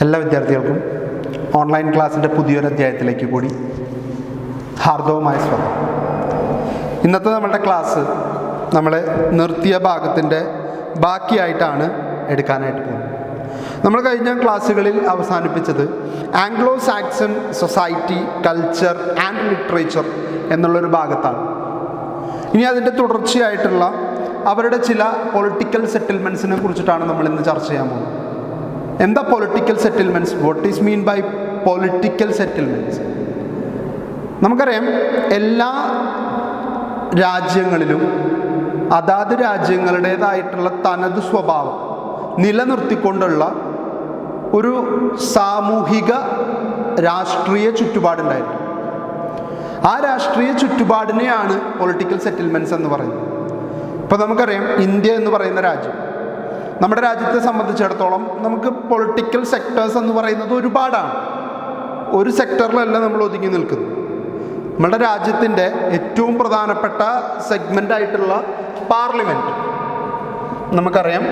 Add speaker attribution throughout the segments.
Speaker 1: എല്ലാ വിദ്യാർത്ഥികൾക്കും ഓൺലൈൻ ക്ലാസ്സിൻ്റെ പുതിയൊരു അധ്യായത്തിലേക്ക് കൂടി ഹാർദവമായ സ്വാഗതം. ഇന്നത്തെ നമ്മളുടെ ക്ലാസ് നമ്മൾ നിർത്തിയ ഭാഗത്തിൻ്റെ ബാക്കിയായിട്ടാണ് എടുക്കാനായിട്ട് പോകുന്നത്. നമ്മൾ കഴിഞ്ഞ ക്ലാസ്സുകളിൽ അവസാനിപ്പിച്ചത് Anglo Saxon society, culture and literature എന്നുള്ളൊരു ഭാഗത്താണ്. ഇനി അതിൻ്റെ തുടർച്ചയായിട്ടുള്ള അവരുടെ ചില പൊളിറ്റിക്കൽ സെറ്റിൽമെൻറ്റ്സിനെ കുറിച്ചിട്ടാണ് നമ്മൾ ഇന്ന് ചർച്ച ചെയ്യാൻ പോകുന്നത്. എന്താ political settlements? What is mean by political settlements? നമുക്കറിയാം, എല്ലാ രാജ്യങ്ങളിലും അതാത് രാജ്യങ്ങളുടേതായിട്ടുള്ള തനത് സ്വഭാവം നിലനിർത്തിക്കൊണ്ടുള്ള ഒരു സാമൂഹിക രാഷ്ട്രീയ ചുറ്റുപാടുണ്ടായിരുന്നു. ആ രാഷ്ട്രീയ ചുറ്റുപാടിനെയാണ് പൊളിറ്റിക്കൽ സെറ്റിൽമെൻറ്റ്സ് എന്ന് പറയുന്നത്. ഇപ്പോൾ നമുക്കറിയാം, ഇന്ത്യ എന്ന് പറയുന്ന രാജ്യം, നമ്മുടെ രാജ്യത്തെ സംബന്ധിച്ചിടത്തോളം നമുക്ക് പൊളിറ്റിക്കൽ സെക്ടേഴ്സ് എന്ന് പറയുന്നത് ഒരുപാടാണ്. ഒരു സെക്ടറിലല്ല നമ്മൾ ഒതുങ്ങി നിൽക്കുന്നത്. നമ്മുടെ രാജ്യത്തിൻ്റെ ഏറ്റവും പ്രധാനപ്പെട്ട സെഗ്മെൻ്റ് ആയിട്ടുള്ള പാർലമെൻറ്റ്, നമുക്കറിയാം,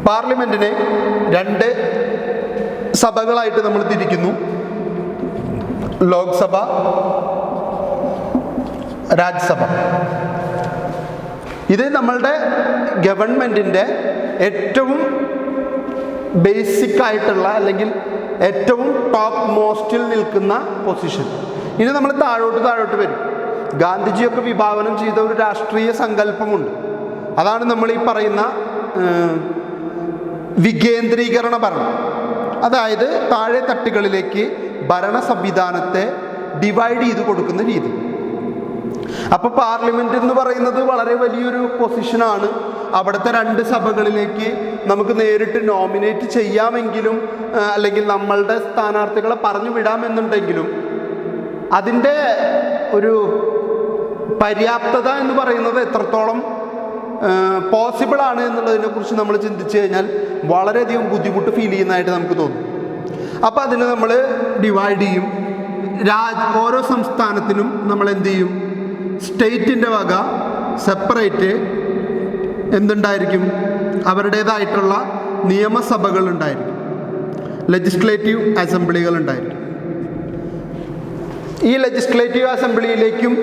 Speaker 1: പാർലമെൻറ്റിനെ രണ്ട് സഭകളായിട്ട് നമ്മൾ തിരിക്കുന്നു: ലോക്സഭ, രാജ്യസഭ. ഇത് നമ്മളുടെ ഗവൺമെൻറ്റിൻ്റെ ഏറ്റവും ബേസിക് ആയിട്ടുള്ള, അല്ലെങ്കിൽ ഏറ്റവും ടോപ്പ് മോസ്റ്റിൽ നിൽക്കുന്ന പൊസിഷൻ. ഇനി നമ്മൾ താഴോട്ട് വരും. ഗാന്ധിജിയൊക്കെ വിഭാവനം ചെയ്ത ഒരു രാഷ്ട്രീയ സങ്കല്പമുണ്ട്. അതാണ് നമ്മൾ ഈ പറയുന്ന വികേന്ദ്രീകരണ ഭരണം. അതായത് താഴെ തട്ടുകളിലേക്ക് ഭരണ സംവിധാനത്തെ ഡിവൈഡ് ചെയ്ത് കൊടുക്കുന്ന രീതി. അപ്പോൾ പാർലമെൻറ്റ് എന്ന് പറയുന്നത് വളരെ വലിയൊരു പൊസിഷനാണ്. അവിടുത്തെ രണ്ട് സഭകളിലേക്ക് നമുക്ക് നേരിട്ട് നോമിനേറ്റ് ചെയ്യാമെങ്കിലും, അല്ലെങ്കിൽ നമ്മളുടെ സ്ഥാനാർത്ഥികളെ പറഞ്ഞു വിടാമെന്നുണ്ടെങ്കിലും, അതിൻ്റെ ഒരു പര്യാപ്തത എന്ന് പറയുന്നത് എത്രത്തോളം പോസിബിൾ ആണ് എന്നുള്ളതിനെക്കുറിച്ച് നമ്മൾ ചിന്തിച്ചു കഴിഞ്ഞാൽ വളരെയധികം ബുദ്ധിമുട്ട് ഫീൽ ചെയ്യുന്നതായിട്ട് നമുക്ക് തോന്നും. അപ്പോൾ അതിന് നമ്മൾ ഡിവൈഡ് ചെയ്യും. ഓരോ സംസ്ഥാനത്തിനും നമ്മൾ എന്ത് ചെയ്യും? സ്റ്റേറ്റിൻ്റെ വക സെപ്പറേറ്റ് എന്തുണ്ടായിരിക്കും? അവരുടേതായിട്ടുള്ള നിയമസഭകൾ ഉണ്ടായിരിക്കും, ലെജിസ്ലേറ്റീവ് അസംബ്ലികൾ ഉണ്ടായിരിക്കും. ഈ ലെജിസ്ലേറ്റീവ് അസംബ്ലിയിലേക്കും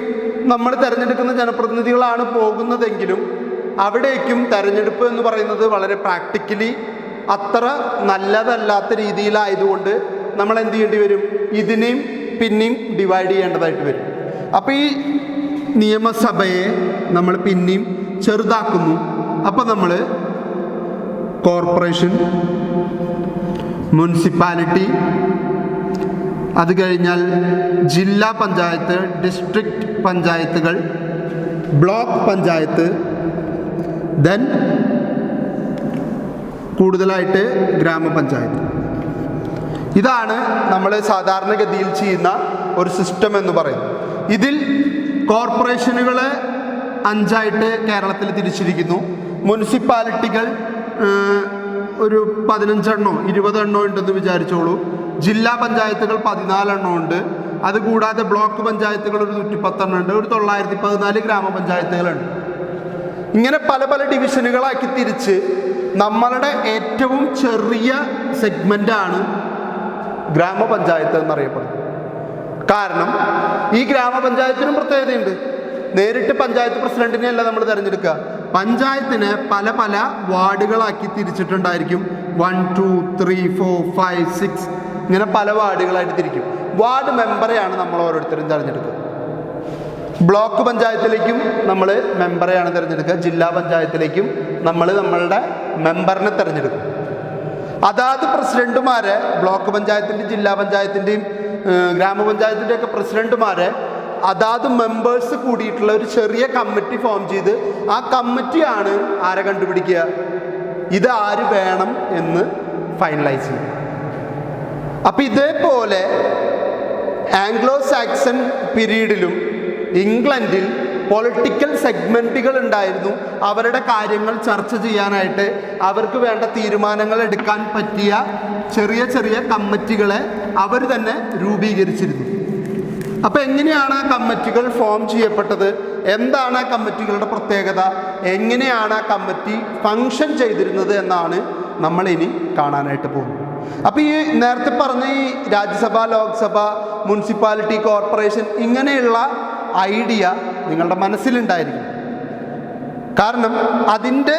Speaker 1: നമ്മൾ തിരഞ്ഞെടുക്കുന്ന ജനപ്രതിനിധികളാണ് പോകുന്നതെങ്കിലും അവിടേക്കും തെരഞ്ഞെടുപ്പ് എന്ന് പറയുന്നത് വളരെ പ്രാക്ടിക്കലി അത്ര നല്ലതല്ലാത്ത രീതിയിലായതുകൊണ്ട് നമ്മൾ എന്ത് ചെയ്യേണ്ടി വരും? ഇതിനെയും പിന്നെയും ഡിവൈഡ് ചെയ്യേണ്ടതായിട്ട് വരും. അപ്പോൾ ഈ നിയമസഭയെ നമ്മൾ പിന്നെയും ചെറുതാക്കുന്നു. അപ്പോൾ നമ്മൾ കോർപ്പറേഷൻ, മുനിസിപ്പാലിറ്റി, അത് കഴിഞ്ഞാൽ ജില്ലാ പഞ്ചായത്ത്, ഡിസ്ട്രിക്റ്റ് പഞ്ചായത്തുകൾ, ബ്ലോക്ക് പഞ്ചായത്ത്, ദെൻ കൂടുതലായിട്ട് ഗ്രാമപഞ്ചായത്ത്. ഇതാണ് നമ്മൾ സാധാരണഗതിയിൽ ചെയ്യുന്ന ഒരു സിസ്റ്റം എന്ന് പറയുന്നത്. ഇതിൽ കോർപ്പറേഷനുകളെ 5 കേരളത്തിൽ തിരിച്ചിരിക്കുന്നു. മുനിസിപ്പാലിറ്റികൾ ഒരു 15 20 ഉണ്ടെന്ന് വിചാരിച്ചോളൂ. ജില്ലാ പഞ്ചായത്തുകൾ 14 ഉണ്ട്. അതുകൂടാതെ ബ്ലോക്ക് പഞ്ചായത്തുകൾ ഒരു 110 ഉണ്ട്. ഒരു 914 ഗ്രാമപഞ്ചായത്തുകളുണ്ട്. ഇങ്ങനെ പല പല ഡിവിഷനുകളാക്കി തിരിച്ച് നമ്മളുടെ ഏറ്റവും ചെറിയ സെഗ്മെൻ്റാണ് ഗ്രാമപഞ്ചായത്ത് എന്നറിയപ്പെടുന്നത്. കാരണം ഈ ഗ്രാമപഞ്ചായത്തിനും പ്രത്യേകതയുണ്ട്. നേരിട്ട് പഞ്ചായത്ത് പ്രസിഡന്റിനെ അല്ല നമ്മൾ തിരഞ്ഞെടുക്കുക. പഞ്ചായത്തിനെ പല പല വാർഡുകളാക്കി തിരിച്ചിട്ടുണ്ടായിരിക്കും. 1 2 3 4 5 6 ഇങ്ങനെ പല വാർഡുകളായിട്ട് തിരിക്കും. വാർഡ് മെമ്പറെയാണ് നമ്മൾ ഓരോരുത്തരും തിരഞ്ഞെടുക്കുക. ബ്ലോക്ക് പഞ്ചായത്തിലേക്കും നമ്മൾ മെമ്പറെയാണ് തിരഞ്ഞെടുക്കുക. ജില്ലാ പഞ്ചായത്തിലേക്കും നമ്മൾ നമ്മളുടെ മെമ്പറിനെ തിരഞ്ഞെടുക്കും. അതാത് പ്രസിഡന്റുമാരെ, ബ്ലോക്ക് പഞ്ചായത്തിൻ്റെയും ജില്ലാ പഞ്ചായത്തിൻ്റെയും ഗ്രാമപഞ്ചായത്തിൻ്റെയൊക്കെ പ്രസിഡന്റുമാരെ അതാത് മെമ്പേഴ്സ് കൂടിയിട്ടുള്ള ഒരു ചെറിയ കമ്മിറ്റി ഫോം ചെയ്ത് ആ കമ്മിറ്റിയാണ് ആരെ കണ്ടുപിടിക്കുക? ഇത് ആര് വേണം എന്ന് ഫൈനലൈസ് ചെയ്യും. അപ്പം ഇതേപോലെ ആംഗ്ലോ സാക്സൺ പീരീഡിലും ഇംഗ്ലണ്ടിൽ പൊളിറ്റിക്കൽ സെഗ്മെൻറ്റുകൾ ഉണ്ടായിരുന്നു. അവരുടെ കാര്യങ്ങൾ ചർച്ച ചെയ്യാനായിട്ട് അവർക്ക് വേണ്ട തീരുമാനങ്ങൾ എടുക്കാൻ പറ്റിയ ചെറിയ ചെറിയ കമ്മിറ്റികളെ അവർ തന്നെ രൂപീകരിച്ചിരുന്നു. അപ്പോൾ എങ്ങനെയാണ് ആ കമ്മിറ്റികൾ ഫോം ചെയ്യപ്പെട്ടത്? എന്താണ് ആ കമ്മിറ്റികളുടെ പ്രത്യേകത? എങ്ങനെയാണ് ആ കമ്മിറ്റി ഫങ്ഷൻ ചെയ്തിരുന്നത് എന്നാണ് നമ്മളിനി കാണാനായിട്ട് പോകും. അപ്പോൾ ഈ നേരത്തെ പറഞ്ഞ ഈ രാജ്യസഭ, ലോക്സഭ, മുനിസിപ്പാലിറ്റി, കോർപ്പറേഷൻ ഇങ്ങനെയുള്ള ഐഡിയ നിങ്ങളുടെ മനസ്സിലുണ്ടായിരിക്കും. കാരണം അതിൻ്റെ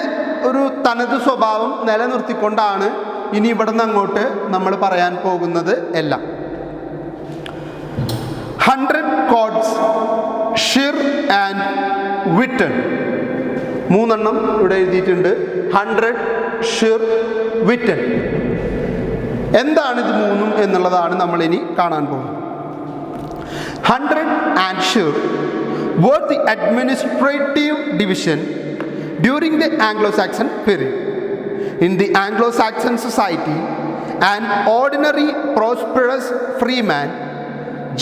Speaker 1: ഒരു തനത് സ്വഭാവം നിലനിർത്തിക്കൊണ്ടാണ് ഇനി ഇവിടെ നിന്ന് അങ്ങോട്ട് നമ്മൾ പറയാൻ പോകുന്നത് എല്ലാം. 100 കോഡ്സ്, ഷിർ ആൻഡ് വിറ്റൺ, 3 എണ്ണം ഇവിടെ എഴുതിയിട്ടുണ്ട്. 100, ഷിർ, വിറ്റൺ. എന്താണ് ഇത് 3 എന്നുള്ളതാണ് നമ്മൾ ഇനി കാണാൻ പോകുന്നത്. 100 and Shir were the administrative division during the Anglo-Saxon period. In the Anglo-Saxon society, an ordinary prosperous freeman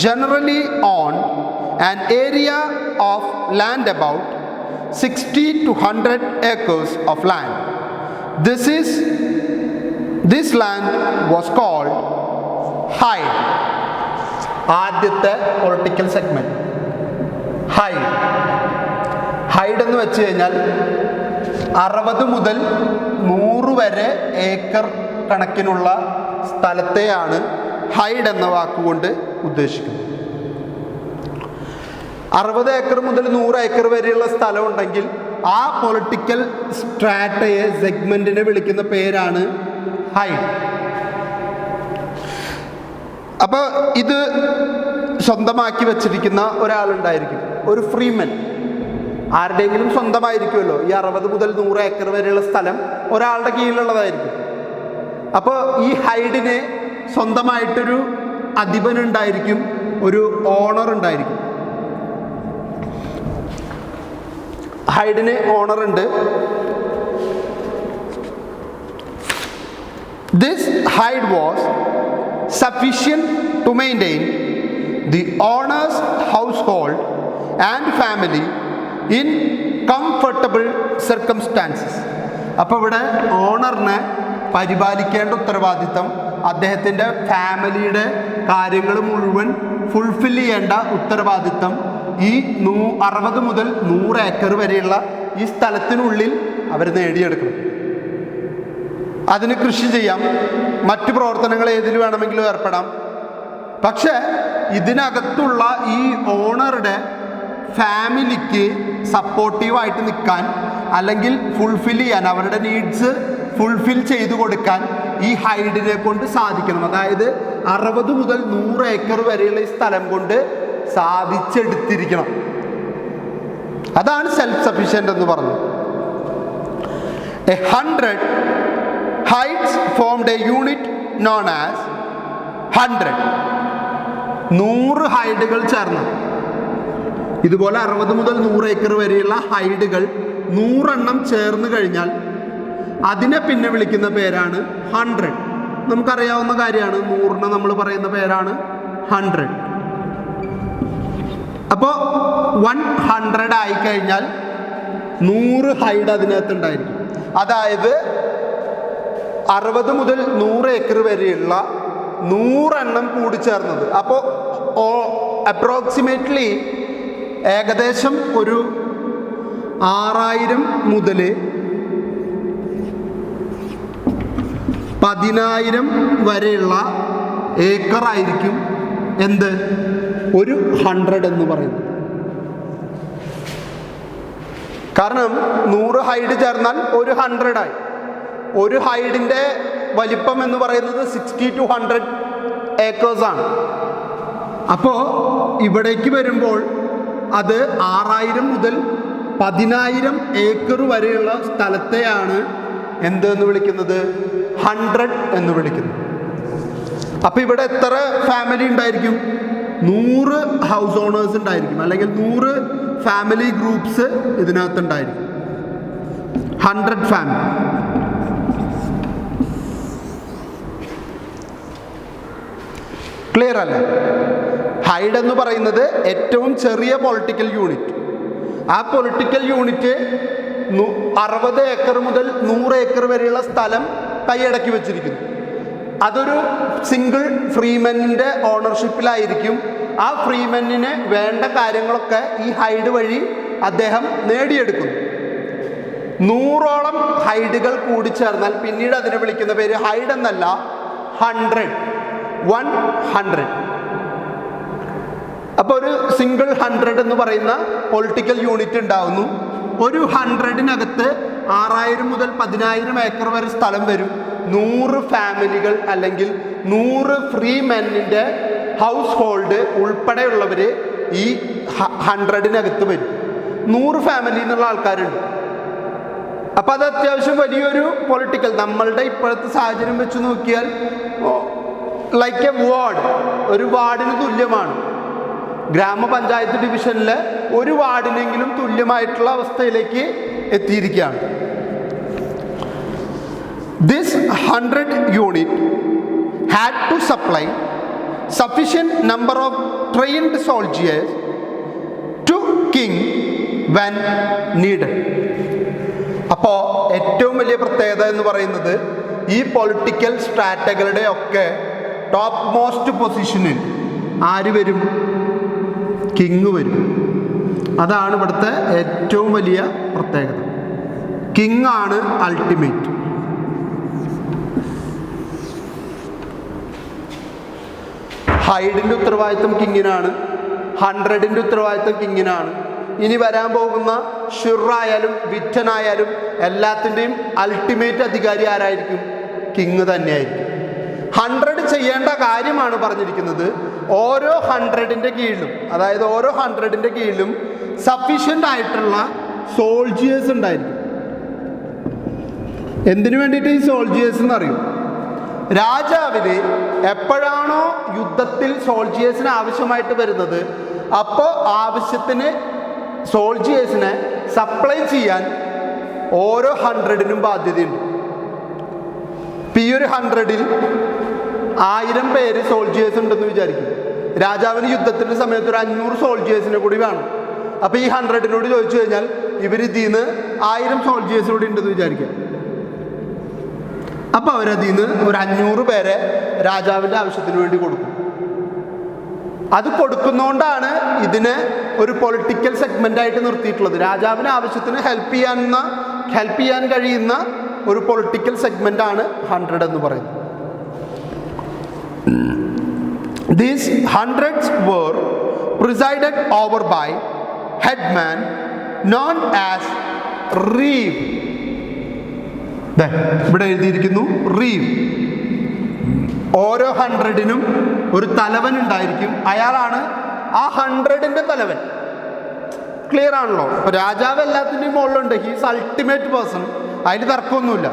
Speaker 1: generally owned an area of land about 60 to 100 acres of land. This land was called Hide. ആദ്യത്തെ political segment hide എന്ന് വെച്ച് കഴിഞ്ഞാൽ 60 മുതൽ 100 വരെ acre കണക്കിനുള്ള സ്ഥലത്തെയാണ് hide എന്ന വാക്കുകൊണ്ട് ഉദ്ദേശിക്കുന്നത്. 60 acre മുതൽ 100 ഏക്കർ വരെയുള്ള സ്ഥലം ഉണ്ടെങ്കിൽ ആ പൊളിറ്റിക്കൽ സ്ട്രാറ്റയെ, സെഗ്മെന്റിനെ വിളിക്കുന്ന പേരാണ് ഹൈഡ്. അപ്പോൾ ഇത് സ്വന്തമാക്കി വെച്ചിരിക്കുന്ന ഒരാളുണ്ടായിരിക്കും, ഒരു ഫ്രീമൻ. ആരുടെയെങ്കിലും സ്വന്തമായിരിക്കുമല്ലോ. ഈ 60 മുതൽ 100 ഏക്കർ വരെയുള്ള സ്ഥലം ഒരാളുടെ കീഴിലുള്ളതായിരിക്കും. അപ്പോൾ ഈ ഹൈഡിന് സ്വന്തമായിട്ടൊരു അധിപനുണ്ടായിരിക്കും, ഒരു ഓണർ ഉണ്ടായിരിക്കും. ഹൈഡിന് ഓണർ ഉണ്ട്. This hide was sufficient to maintain the owner's household and family in comfortable circumstances. അപ്പോൾ ഇവിടെ ഓണറിനെ പരിപാലിക്കേണ്ട ഉത്തരവാദിത്തം, അദ്ദേഹത്തിൻ്റെ ഫാമിലിയുടെ കാര്യങ്ങൾ മുഴുവൻ ഫുൾഫിൽ ചെയ്യേണ്ട ഉത്തരവാദിത്തം ഈ 60 മുതൽ 100 ഏക്കർ വരെയുള്ള ഈ സ്ഥലത്തിനുള്ളിൽ അവർ നേടിയെടുക്കണം. അതിന് കൃഷി ചെയ്യാം, മറ്റു പ്രവർത്തനങ്ങൾ ഏതിൽ വേണമെങ്കിലും ഏർപ്പെടാം. പക്ഷേ ഇതിനകത്തുള്ള ഈ ഓണറുടെ ഫാമിലിക്ക് സപ്പോർട്ടീവായിട്ട് നിൽക്കാൻ, അല്ലെങ്കിൽ ഫുൾഫിൽ ചെയ്യാൻ, അവരുടെ നീഡ്സ് ഫുൾഫിൽ ചെയ്തു കൊടുക്കാൻ ഈ ഹൈഡിനെ കൊണ്ട് സാധിക്കണം. അതായത് 60 മുതൽ 100 ഏക്കർ വരെയുള്ള ഈ സ്ഥലം കൊണ്ട് സാധിച്ചെടുത്തിരിക്കണം. അതാണ് സെൽഫ് സഫിഷ്യൻ്റ് എന്ന് പറഞ്ഞത്. 100 hides formed a unit known as 100. 100 ഹൈഡുകൾ ചേർന്ന്, ഇതുപോലെ 60 മുതൽ 100 ഏക്കർ വരെയുള്ള ഹൈഡുകൾ 100 എണ്ണം ചേർന്ന് കഴിഞ്ഞാൽ അതിനെ പിന്നെ വിളിക്കുന്ന പേരാണ് 100. നമുക്കറിയാവുന്ന കാര്യമാണ്, 100നെ നമ്മൾ പറയുന്ന പേരാണ് 100. അപ്പോൾ 100 ആയിക്കഴിഞ്ഞാൽ 100 ഹൈഡ് അതിനകത്തുണ്ടായിരിക്കും. അതായത് 60 മുതൽ 100 ഏക്കർ വരെയുള്ള 100 എണ്ണം കൂടിച്ചേർന്നത്. അപ്പോൾ അപ്രോക്സിമേറ്റ്ലി ഏകദേശം ഒരു 6000 മുതൽ 10000 വരെയുള്ള ഏക്കറായിരിക്കും എന്ത്, ഒരു 100 എന്ന് പറയുന്നത്. കാരണം 100 ഹൈഡ് ചേർന്നാൽ ഒരു 100 ആയി. ഒരു ഹൈഡിൻ്റെ വലിപ്പം എന്ന് പറയുന്നത് 60 to 100 ഏക്കേഴ്സാണ്. അപ്പോൾ ഇവിടേക്ക് വരുമ്പോൾ അത് 6000 മുതൽ 10000 ഏക്കർ വരെയുള്ള സ്ഥലത്തെയാണ് എന്തെന്ന് വിളിക്കുന്നത്, 100 എന്ന് വിളിക്കുന്നത്. അപ്പോൾ ഇവിടെ എത്ര ഫാമിലി ഉണ്ടായിരിക്കും? 100 ഹൗസ് ഓണേഴ്സ് ഉണ്ടായിരിക്കും, അല്ലെങ്കിൽ 100 ഫാമിലി ഗ്രൂപ്പ്സ് ഇതിനകത്തുണ്ടായിരിക്കും. 100 ഫാമിലി. ക്ലിയർ അല്ലേ? ഹൈഡ് എന്ന് പറയുന്നത് ഏറ്റവും ചെറിയ പൊളിറ്റിക്കൽ യൂണിറ്റ്. ആ പൊളിറ്റിക്കൽ യൂണിറ്റ് 60 ഏക്കർ മുതൽ 100 ഏക്കർ വരെയുള്ള സ്ഥലം കൈയടക്കി വെച്ചിരിക്കുന്നു. അതൊരു സിംഗിൾ ഫ്രീമെന്നിൻ്റെ ഓണർഷിപ്പിലായിരിക്കും. ആ ഫ്രീമെന്നിന് വേണ്ട കാര്യങ്ങളൊക്കെ ഈ ഹൈഡ് വഴി അദ്ദേഹം നേടിയെടുക്കുന്നു. 100ഓളം ഹൈഡുകൾ കൂടിച്ചേർന്നാൽ പിന്നീട് അതിനെ വിളിക്കുന്ന പേര് ഹൈഡ് എന്നല്ല, 100. അപ്പോൾ ഒരു സിംഗിൾ 100 എന്ന് പറയുന്ന പൊളിറ്റിക്കൽ യൂണിറ്റ് ഉണ്ടാവുന്നു. ഒരു 100-നകത്ത് 6000 മുതൽ 10000 ഏക്കർ വരെ സ്ഥലം വരും. 100 ഫാമിലികൾ അല്ലെങ്കിൽ 100 ഫ്രീ മെന്നിൻ്റെ ഹൗസ് ഹോൾഡ് ഉൾപ്പെടെയുള്ളവർ ഈ 100-നകത്ത് വരും. 100 ഫാമിലി എന്നുള്ള ആൾക്കാരുണ്ട്. അപ്പം അത് അത്യാവശ്യം വലിയൊരു പൊളിറ്റിക്കൽ, നമ്മളുടെ ഇപ്പോഴത്തെ സാഹചര്യം വെച്ച് നോക്കിയാൽ ലൈക്ക് എ വാർഡ്, ഒരു വാർഡിന് തുല്യമാണ്. ഗ്രാമപഞ്ചായത്ത് ഡിവിഷനിലെ ഒരു വാർഡിനെങ്കിലും തുല്യമായിട്ടുള്ള അവസ്ഥയിലേക്ക് എത്തിയിരിക്കുകയാണ്. This 100 unit had to supply sufficient number of trained soldiers to king when needed. അപ്പോൾ ഏറ്റവും വലിയ പ്രത്യേകത എന്ന് പറയുന്നത് ഈ പൊളിറ്റിക്കൽ സ്ട്രാറ്റകളുടെ ഒക്കെ ടോപ്പ് മോസ്റ്റ് പൊസിഷനിൽ ആര് വരും? കിങ് വരും. അതാണ് ഇവിടുത്തെ ഏറ്റവും വലിയ പ്രത്യേകത. കിങ് ആണ് അൾട്ടിമേറ്റ്. ഹൈഡിൻ്റെ ഉത്തരവാദിത്വം കിങ്ങിനാണ്, 100ൻ്റെ ഉത്തരവാദിത്വം കിങ്ങിനാണ്. ഇനി വരാൻ പോകുന്ന ഷിറായാലും വിറ്റനായാലും എല്ലാത്തിൻ്റെയും അൾട്ടിമേറ്റ് അധികാരി ആരായിരിക്കും? കിങ് തന്നെയായിരിക്കും. 100 ചെയ്യേണ്ട കാര്യമാണ് പറഞ്ഞിരിക്കുന്നത്. ഓരോ 100ൻ്റെ കീഴിലും, അതായത് ഓരോ 100ൻ്റെ കീഴിലും സഫീഷ്യൻ്റ് ആയിട്ടുള്ള സോൾജിയേഴ്സ് ഉണ്ടായിരിക്കും. എന്തിനു വേണ്ടിയിട്ട് ഈ സോൾജിയേഴ്സ് എന്നറിയും? രാജാവിന് എപ്പോഴാണോ യുദ്ധത്തിൽ സോൾജിയേഴ്സിന് ആവശ്യമായിട്ട് വരുന്നത്, അപ്പോൾ ആവശ്യത്തിന് സോൾജിയേഴ്സിനെ സപ്ലൈ ചെയ്യാൻ ഓരോ 100നും ബാധ്യതയുണ്ട്. ഇപ്പം ഈ ഒരു 100ൽ 1000 പേര് സോൾജിയേഴ്സ് ഉണ്ടെന്ന് വിചാരിക്കും. രാജാവിന് യുദ്ധത്തിൻ്റെ സമയത്ത് ഒരു 500 സോൾജിയേഴ്സിനെ കൂടി വേണം. അപ്പോൾ ഈ 100നോട് ചോദിച്ചു കഴിഞ്ഞാൽ ഇവർ ഇതിൽ നിന്ന് 1000 സോൾജിയേഴ്സ് കൂടി ഉണ്ടെന്ന് വിചാരിക്കാം. അപ്പോൾ അവരതിൽ നിന്ന് ഒരു 500 പേരെ രാജാവിൻ്റെ ആവശ്യത്തിന് വേണ്ടി കൊടുക്കും. അത് കൊടുക്കുന്നതുകൊണ്ടാണ് ഇതിനെ ഒരു പൊളിറ്റിക്കൽ സെഗ്മെൻ്റായിട്ട് നിർത്തിയിട്ടുള്ളത്. രാജാവിന് ആവശ്യത്തിന് ഹെൽപ്പ് ചെയ്യാൻ കഴിയുന്ന ഒരു പൊളിറ്റിക്കൽ സെഗ്മെൻ്റാണ് 100 എന്ന് പറയുന്നത്. These 100s were presided over by headman known as reeve. ഇവിടെ എഴുതിയിരിക്കുന്നു റീവ്. ഓരോ 100നും ഒരു തലവൻ ഉണ്ടായിരിക്കും. അയാളാണ് ആ 100ൻ്റെ തലവൻ. ക്ലിയർ ആണല്ലോ? അപ്പോൾ രാജാവ് എല്ലാത്തിൻ്റെയും മുകളിലുണ്ട്. He's ultimate person. അതിൽ തർക്കമൊന്നുമില്ല.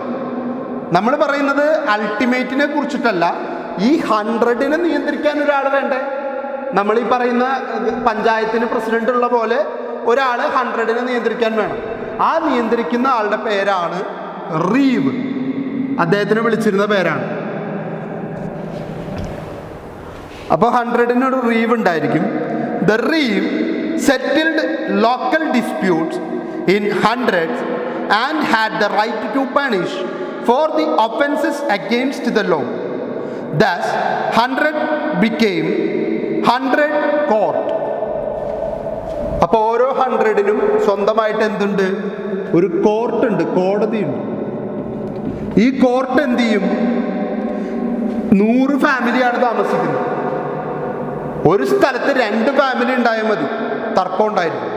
Speaker 1: നമ്മൾ പറയുന്നത് അൾട്ടിമേറ്റിനെ കുറിച്ചിട്ടല്ല, ഈ 100നെ നിയന്ത്രിക്കാൻ ഒരാൾ വേണ്ടേ? നമ്മൾ ഈ പറയുന്ന പഞ്ചായത്തിന് പ്രസിഡന്റ് ഉള്ള പോലെ ഒരാൾ 100നെ നിയന്ത്രിക്കാൻ വേണം. ആ നിയന്ത്രിക്കുന്ന ആളുടെ പേരാണ് റീവ്. അദ്ദേഹത്തിന് വിളിച്ചിരുന്ന പേരാണ്. അപ്പോൾ 100നൊരു റീവ് ഉണ്ടായിരിക്കും. The റീവ് settled local disputes in 100s and had the right to punish for the offenses against the law. Thus 100 became 100 court. അപ്പോൾ ഓരോ 100നും സ്വന്തമായിട്ട് എന്തുണ്ട്? ഒരു കോർട്ടുണ്ട്, കോടതിയുണ്ട്. ഈ കോർട്ട് എന്ത് ചെയ്യും? 100 ഫാമിലിയാണ് താമസിക്കുന്നത്. ഒരു സ്ഥലത്ത് 2 ഫാമിലി ഉണ്ടായാൽ മതി, തർക്കം ഉണ്ടായിരിക്കും.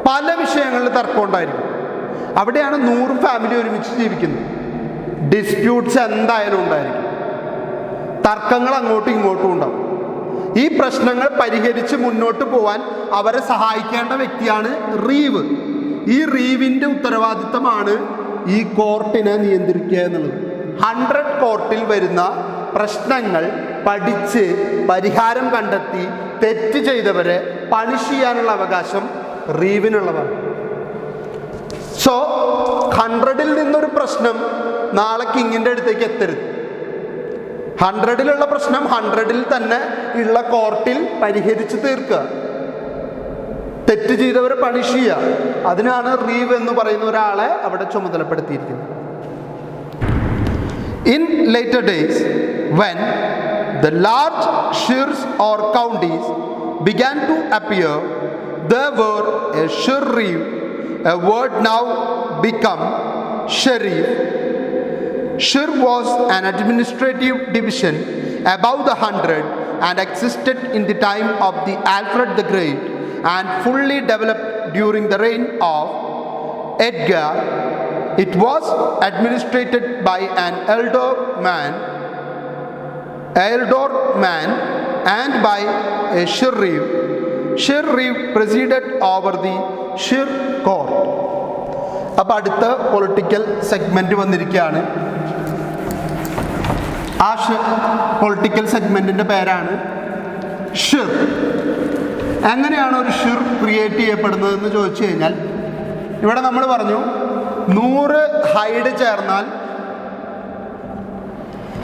Speaker 1: പല വിഷയങ്ങളിൽ തർക്കം ഉണ്ടായിരിക്കും. അവിടെയാണ് 100 ഫാമിലി ഒരുമിച്ച് ജീവിക്കുന്നത്. ഡിസ്പ്യൂട്ട്സ് എന്തായാലും ഉണ്ടായിരിക്കും. തർക്കങ്ങൾ അങ്ങോട്ടും ഇങ്ങോട്ടും ഉണ്ടാവും. ഈ പ്രശ്നങ്ങൾ പരിഹരിച്ച് മുന്നോട്ട് പോകാൻ അവരെ സഹായിക്കേണ്ട വ്യക്തിയാണ് റീവ്. ഈ റീവിൻ്റെ ഉത്തരവാദിത്തമാണ് ഈ കോർട്ടിനെ നിയന്ത്രിക്കുക എന്നുള്ളത്. 100 കോർട്ടിൽ വരുന്ന പ്രശ്നങ്ങൾ പഠിച്ച് പരിഹാരം കണ്ടെത്തി തെറ്റ് ചെയ്തവരെ പണിഷ് ചെയ്യാനുള്ള അവകാശം റീവിനുള്ളതാണ്. സോ 100ൽ നിന്നൊരു പ്രശ്നം നാളെ കിങ്ങിൻ്റെ അടുത്തേക്ക് എത്തരുത്. 100ലുള്ള പ്രശ്നം 100ൽ തന്നെ ഉള്ള കോർട്ടിൽ പരിഹരിച്ച് തീർക്കുക, തെറ്റ് ചെയ്തവരെ പണിഷ് ചെയ്യുക. അതിനാണ് റീവ് എന്ന് പറയുന്ന ഒരാളെ അവിടെ ചുമതലപ്പെടുത്തിയിരിക്കുന്നത്. In later days, when the large shirs or counties began to appear, there were a shir reeve a word now become Sharif. Shir was an administrative division above the 100 and existed in the time of the Alfred the Great and fully developed during the reign of Edgar. It was administered by an elder man and by a Sharif. Sharif presided over the Shir court. അപ്പോൾ അടുത്ത political segment വന്നിരിക്കുകയാണ്. ആ political സെഗ്മെൻറ്റിൻ്റെ പേരാണ് ഷിർ. എങ്ങനെയാണ് ഒരു ഷിർ create ചെയ്യപ്പെടുന്നതെന്ന് ചോദിച്ചു കഴിഞ്ഞാൽ, ഇവിടെ നമ്മൾ പറഞ്ഞു 100 ഹൈഡ് ചേർന്നാൽ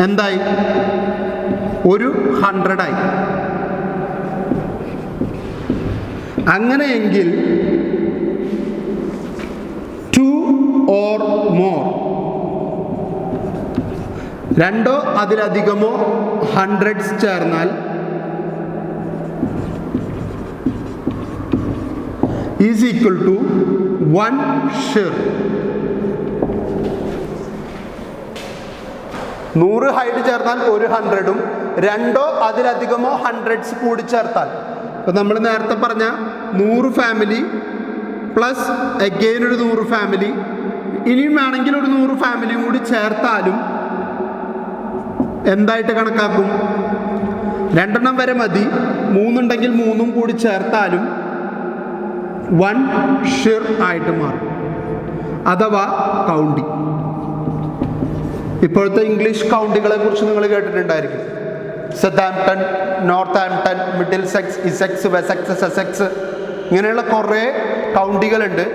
Speaker 1: എന്തായി? ഒരു 100 അങ്ങനെയെങ്കിൽ 2 or more, 2 അതിലധികമോ 100s ചേർന്നാൽ ഈസ് ഈക്വൽ ടു 1 ഷിർ. 100 ഹൈഡ് ചേർന്നാൽ ഒരു 100ഉം 2 അതിലധികമോ 100s കൂടി ചേർത്താൽ, ഇപ്പം നമ്മൾ നേരത്തെ പറഞ്ഞ 100 ഫാമിലി പ്ലസ് അഗെയിൻ ഒരു 100 ഫാമിലി, ഇനിയും വേണമെങ്കിൽ ഒരു 100 ഫാമിലിയും കൂടി ചേർത്താലും എന്തായിട്ട് കണക്കാക്കും? 2 വരെ മതി. 3 ഉണ്ടെങ്കിൽ 3ഉം കൂടി ചേർത്താലും 1 ഷിർ ആയിട്ട് മാറും, അഥവാ കൗണ്ടി. ഇപ്പോഴത്തെ ഇംഗ്ലീഷ് കൗണ്ടികളെ കുറിച്ച് നിങ്ങൾ കേട്ടിട്ടുണ്ടായിരിക്കും. Southampton, Northampton, Middlesex, Essex, Wessex, Sussex, ഇങ്ങനെയുള്ള കുറേ കൗണ്ടികളുണ്ട്.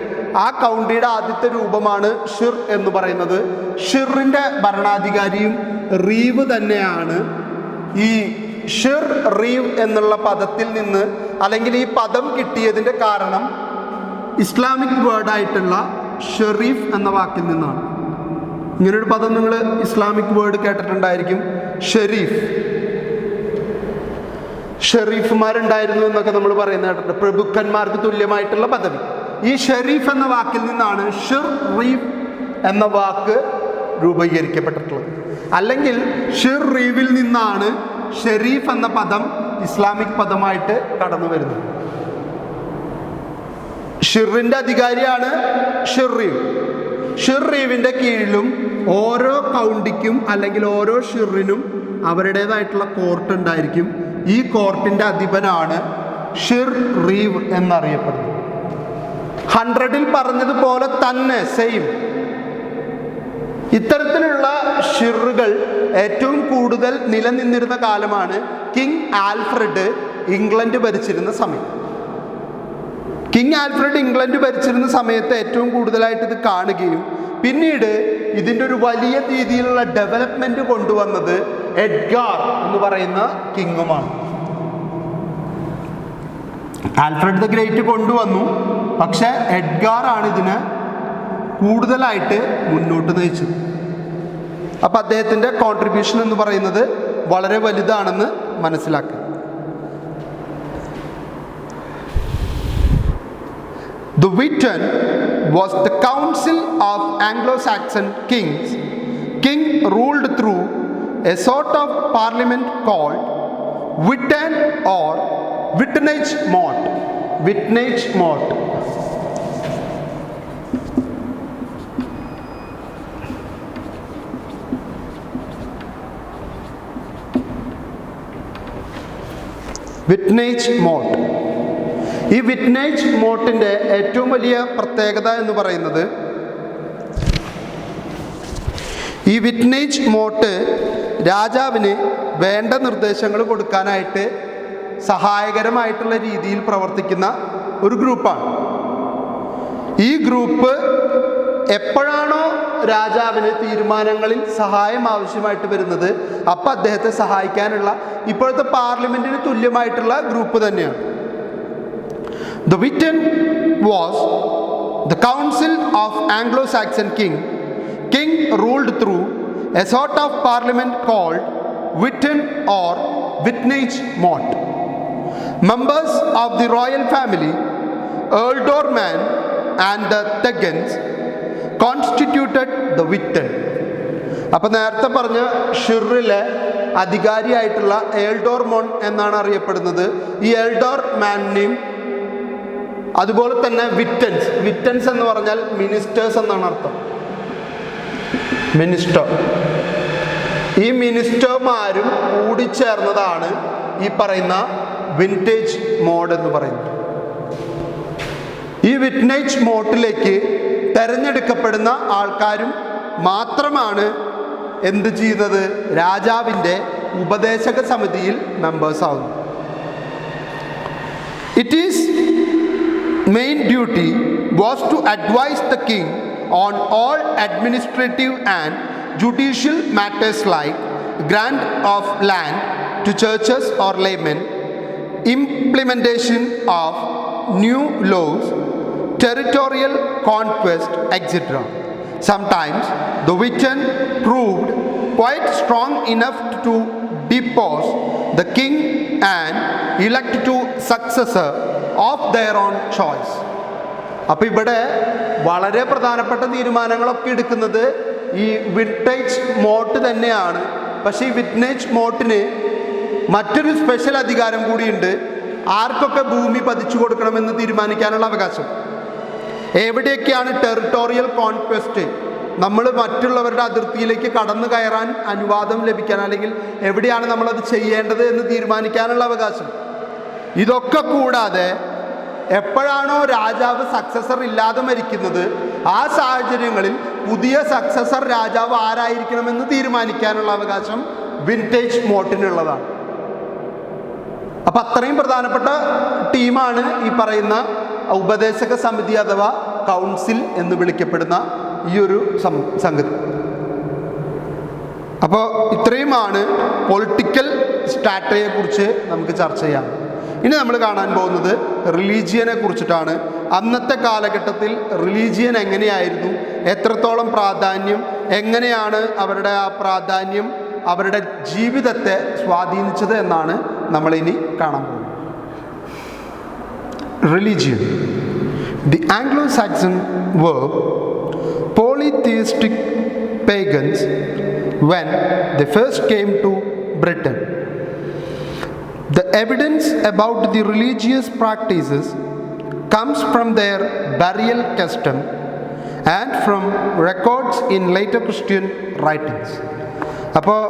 Speaker 1: ആ കൗണ്ടിയുടെ ആദ്യത്തെ രൂപമാണ് ഷിർ എന്ന് പറയുന്നത്. ഷിറിൻ്റെ ഭരണാധികാരിയും റീവ് തന്നെയാണ്. ഈ ഷിർ റീവ് എന്നുള്ള പദത്തിൽ നിന്ന്, അല്ലെങ്കിൽ ഈ പദം കിട്ടിയതിൻ്റെ കാരണം ഇസ്ലാമിക് വേർഡായിട്ടുള്ള ഷെറീഫ് എന്ന വാക്കിൽ നിന്നാണ്. ഇങ്ങനൊരു പദം നിങ്ങൾ ഇസ്ലാമിക് വേർഡ് കേട്ടിട്ടുണ്ടായിരിക്കും, ഷെരീഫ്. ഷെരീഫുമാരുണ്ടായിരുന്നു എന്നൊക്കെ നമ്മൾ പറയുന്നത് കേട്ടിട്ടുണ്ട്, പ്രഭുക്കന്മാർക്ക് തുല്യമായിട്ടുള്ള പദവി. ഈ ഷെരീഫ് എന്ന വാക്കിൽ നിന്നാണ് ഷിർ റീഫ് എന്ന വാക്ക് രൂപീകരിക്കപ്പെട്ടിട്ടുള്ളത്. അല്ലെങ്കിൽ ഷിർ റീവിൽ നിന്നാണ് ഷെരീഫ് എന്ന പദം ഇസ്ലാമിക് പദമായിട്ട് കടന്നു വരുന്നത്. ഷിറിൻ്റെ അധികാരിയാണ് ഷിർറീവ്. ഷിർറീവിൻ്റെ കീഴിലും ഓരോ കൗണ്ടിക്കും അല്ലെങ്കിൽ ഓരോ ഷിറിനും അവരുടേതായിട്ടുള്ള കോർട്ട് ഉണ്ടായിരിക്കും. ഈ കോർട്ടിൻ്റെ അധിപനാണ് ഷിർ റീവ് എന്നറിയപ്പെടുന്നത്. 100ൽ പറഞ്ഞതുപോലെ തന്നെ സെയിം. ഇത്തരത്തിലുള്ള ഷിറുകൾ ഏറ്റവും കൂടുതൽ നിലനിന്നിരുന്ന കാലമാണ് കിങ് ആൽഫ്രഡ് ഇംഗ്ലണ്ട് ഭരിച്ചിരുന്ന സമയം. കിങ് ആൽഫ്രഡ് ഇംഗ്ലണ്ട് ഭരിച്ചിരുന്ന സമയത്ത് ഏറ്റവും കൂടുതലായിട്ട് ഇത് കാണുകയും പിന്നീട് ഇതിൻ്റെ ഒരു വലിയ രീതിയിലുള്ള ഡെവലപ്മെൻറ്റ് കൊണ്ടുവന്നത് എഡ്ഗാർ എന്ന് പറയുന്ന കിങ്ങുമാണ്. ആൽഫ്രഡ് ദ ഗ്രേറ്റ് കൊണ്ടുവന്നു, പക്ഷേ എഡ്ഗാർ ആണ് ഇതിനെ കൂടുതലായിട്ട് മുന്നോട്ട് നയിച്ചത്. അപ്പം അദ്ദേഹത്തിൻ്റെ കോൺട്രിബ്യൂഷൻ എന്ന് പറയുന്നത് വളരെ വലുതാണെന്ന് മനസ്സിലാക്കുക. The Witan was the council of Anglo-Saxon kings. King ruled through a sort of parliament called Witan or Wittenage Mort. Wittenage Mort. വിറ്റ്നേജ് മോട്ട്. ഈ വിറ്റ്നേജ് മോട്ടിൻ്റെ ഏറ്റവും വലിയ പ്രത്യേകത എന്ന് പറയുന്നത്, ഈ വിറ്റ്നേജ് മോട്ട് രാജാവിന് വേണ്ട നിർദ്ദേശങ്ങൾ കൊടുക്കാനായിട്ട് സഹായകരമായിട്ടുള്ള രീതിയിൽ പ്രവർത്തിക്കുന്ന ഒരു ഗ്രൂപ്പാണ്. ഈ ഗ്രൂപ്പ് എപ്പോഴാണോ രാജാവിന് തീരുമാനങ്ങളിൽ സഹായം ആവശ്യമായിട്ട് വരുന്നത്, അപ്പം അദ്ദേഹത്തെ സഹായിക്കാനുള്ള ഇപ്പോഴത്തെ പാർലമെൻറ്റിന് തുല്യമായിട്ടുള്ള ഗ്രൂപ്പ് തന്നെയാണ്. The Witan was the council of Anglo-Saxon king. King ruled through a sort of parliament called Witan or Wittenage Mort. Members of the royal family, ealdormen, and the Thegans constituted the Witten. അപ്പം നേരത്തെ പറഞ്ഞ ഷിറിലെ അധികാരിയായിട്ടുള്ള എൽഡോർമോൺ എന്നാണ് അറിയപ്പെടുന്നത്. ഈ എൽഡോർമാനെയും അതുപോലെ തന്നെ വിറ്റൻസ് എന്ന് പറഞ്ഞാൽ മിനിസ്റ്റേഴ്സ് എന്നാണ് അർത്ഥം. മിനിസ്റ്റർ, ഈ മിനിസ്റ്റർമാരും കൂടിച്ചേർന്നതാണ് ഈ പറയുന്ന വിൻറ്റേജ് മോഡ് എന്ന് പറയുന്നത്. ഈ വിൻറ്റേജ് മോഡിലേക്ക് തിരഞ്ഞെടുക്കപ്പെടുന്ന ആൾക്കാരും മാത്രമാണ് എന്ത് ചെയ്യുന്നത്, രാജാവിൻ്റെ ഉപദേശക സമിതിയിൽ മെമ്പേഴ്സ് ആവുന്നു. It is main duty was to advise the king on all administrative and judicial matters like grant of land to churches or laymen, implementation of new laws, territorial conquest, etc. Sometimes the Witan proved quite strong enough to depose the king and elect to successor of their own choice. അപ്പോൾ ഇവിടെ വളരെ പ്രധാനപ്പെട്ട തീരുമാനങ്ങളൊക്കെ എടുക്കുന്നത് ഈ vintage mode തന്നെയാണ്. പക്ഷേ ഈ വിൻറ്റേജ് മോഡിന് മറ്റൊരു സ്പെഷ്യൽ അധികാരം കൂടിയുണ്ട്. ആർക്കൊക്കെ ഭൂമി പതിച്ചു കൊടുക്കണമെന്ന് തീരുമാനിക്കാനുള്ള അവകാശം. എവിടെയൊക്കെയാണ് ടെറിട്ടോറിയൽ കോൺക്വസ്റ്റ്, നമ്മൾ മറ്റുള്ളവരുടെ അതിർത്തിയിലേക്ക് കടന്നു കയറാൻ അനുവാദം ലഭിക്കാൻ, അല്ലെങ്കിൽ എവിടെയാണ് നമ്മളത് ചെയ്യേണ്ടത് എന്ന് തീരുമാനിക്കാനുള്ള അവകാശം. ഇതൊക്കെ കൂടാതെ എപ്പോഴാണോ രാജാവ് സക്സസർ ഇല്ലാതെ മരിക്കുന്നത്, ആ സാഹചര്യങ്ങളിൽ പുതിയ സക്സസർ രാജാവ് ആരായിരിക്കണമെന്ന് തീരുമാനിക്കാനുള്ള അവകാശം വിൻറ്റേജ് മോഡിനുള്ളതാണ്. അപ്പം അത്രയും പ്രധാനപ്പെട്ട ടീമാണ് ഈ പറയുന്ന ഉപദേശക സമിതി അഥവാ കൗൺസിൽ എന്ന് വിളിക്കപ്പെടുന്ന ഈ ഒരു സംഗതി. അപ്പോൾ ഇത്രയുമാണ് പൊളിറ്റിക്കൽ സ്ട്രാറ്റജിയെ കുറിച്ച് നമുക്ക് ചർച്ച ചെയ്യാം. ഇനി നമ്മൾ കാണാൻ പോകുന്നത് റിലീജിയനെ കുറിച്ചിട്ടാണ്. അന്നത്തെ കാലഘട്ടത്തിൽ റിലീജിയൻ എങ്ങനെയായിരുന്നു, എത്രത്തോളം പ്രാധാന്യം, എങ്ങനെയാണ് അവരുടെ ആ പ്രാധാന്യം അവരുടെ ജീവിതത്തെ സ്വാധീനിച്ചത് എന്നാണ് നമ്മളിനി കാണാൻ പോകുന്നത്. Religion. The Anglo-Saxon were polytheistic pagans when they first came to Britain. The evidence about the religious practices comes from their burial custom and from records in later Christian writings. അപ്പോൾ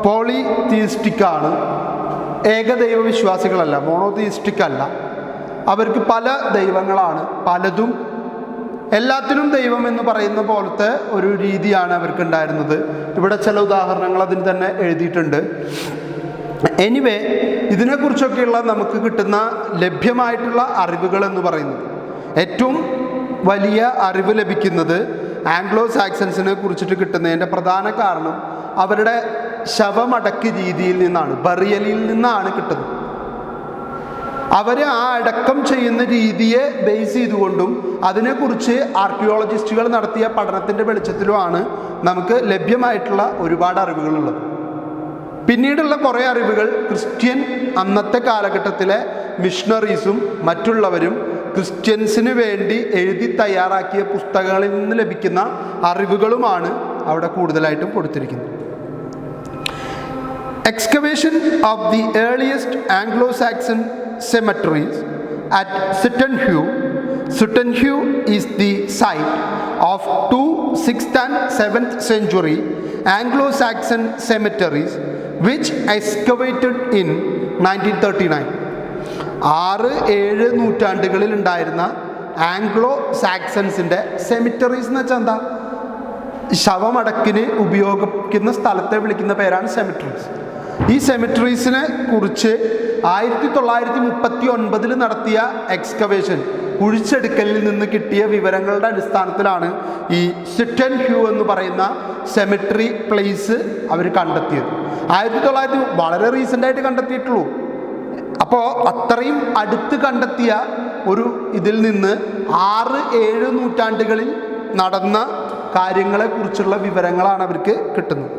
Speaker 1: പോളിതീയിസ്റ്റിക് ആണ്, ഏകദൈവ വിശ്വാസികളല്ല, മോണോതീയിസ്റ്റിക് അല്ല. അവർക്ക് പല ദൈവങ്ങളാണ്, പലതും എല്ലാത്തിനും ദൈവം എന്ന് പറയുന്ന പോലത്തെ ഒരു രീതിയാണ് അവർക്കുണ്ടായിരുന്നത്. ഇവിടെ ചില ഉദാഹരണങ്ങൾ അതിന് തന്നെ എഴുതിയിട്ടുണ്ട്. എനിവേ, ഇതിനെക്കുറിച്ചൊക്കെയുള്ള നമുക്ക് കിട്ടുന്ന ലഭ്യമായിട്ടുള്ള അറിവുകൾ എന്ന് പറയുന്നത്, ഏറ്റവും വലിയ അറിവ് ലഭിക്കുന്നത് ആംഗ്ലോ സാക്സൺസിനെ കുറിച്ചിട്ട് കിട്ടുന്നതിൻ്റെ പ്രധാന കാരണം അവരുടെ ശവമടക്ക് രീതിയിൽ നിന്നാണ്, ബറിയലിൽ നിന്നാണ് കിട്ടുന്നത്. അവർ ആ അടക്കം ചെയ്യുന്ന രീതിയെ ബേസ് ചെയ്തുകൊണ്ടും അതിനെക്കുറിച്ച് ആർക്കിയോളജിസ്റ്റുകൾ നടത്തിയ പഠനത്തിൻ്റെ വെളിച്ചത്തിലുമാണ് നമുക്ക് ലഭ്യമായിട്ടുള്ള ഒരുപാട് അറിവുകളുള്ളത്. പിന്നീടുള്ള കുറേ അറിവുകൾ ക്രിസ്ത്യൻ അന്നത്തെ കാലഘട്ടത്തിലെ മിഷണറീസും മറ്റുള്ളവരും ക്രിസ്ത്യൻസിന് വേണ്ടി എഴുതി തയ്യാറാക്കിയ പുസ്തകങ്ങളിൽ നിന്ന് ലഭിക്കുന്ന അറിവുകളുമാണ് അവിടെ കൂടുതലായിട്ടും കൊടുത്തിരിക്കുന്നത്. Excavation of the earliest Anglo-Saxon cemeteries at Sutton Hoo. Sutton Hoo is the site of 2 6th and 7th century Anglo-Saxon cemeteries which excavated in 1939. 6-7 നൂറ്റാണ്ടുകളിൽ ഉണ്ടായിരുന്ന ആംഗ്ലോ സാക്സൺസിൻ്റെ സെമിറ്ററീസ് എന്ന് വെച്ചാൽ എന്താ, ശവമടക്കിന് ഉപയോഗിക്കുന്ന സ്ഥലത്തെ വിളിക്കുന്ന പേരാണ് സെമിറ്ററീസ്. ഈ സെമിറ്ററീസിനെ കുറിച്ച് 1939 നടത്തിയ എക്സ്കവേഷൻ, കുഴിച്ചെടുക്കലിൽ നിന്ന് കിട്ടിയ വിവരങ്ങളുടെ അടിസ്ഥാനത്തിലാണ് ഈ സിറ്റൻ ഹ്യൂ എന്ന് പറയുന്ന സെമിറ്ററി പ്ലേസ് അവർ കണ്ടെത്തിയത്. 1900 വളരെ റീസെൻ്റായിട്ട് കണ്ടെത്തിയിട്ടുള്ളൂ. അപ്പോൾ അത്രയും അടുത്ത് കണ്ടെത്തിയ ഒരു ഇതിൽ നിന്ന് 6-7 നൂറ്റാണ്ടുകളിൽ നടന്ന കാര്യങ്ങളെക്കുറിച്ചുള്ള വിവരങ്ങളാണ് അവർക്ക് കിട്ടുന്നത്.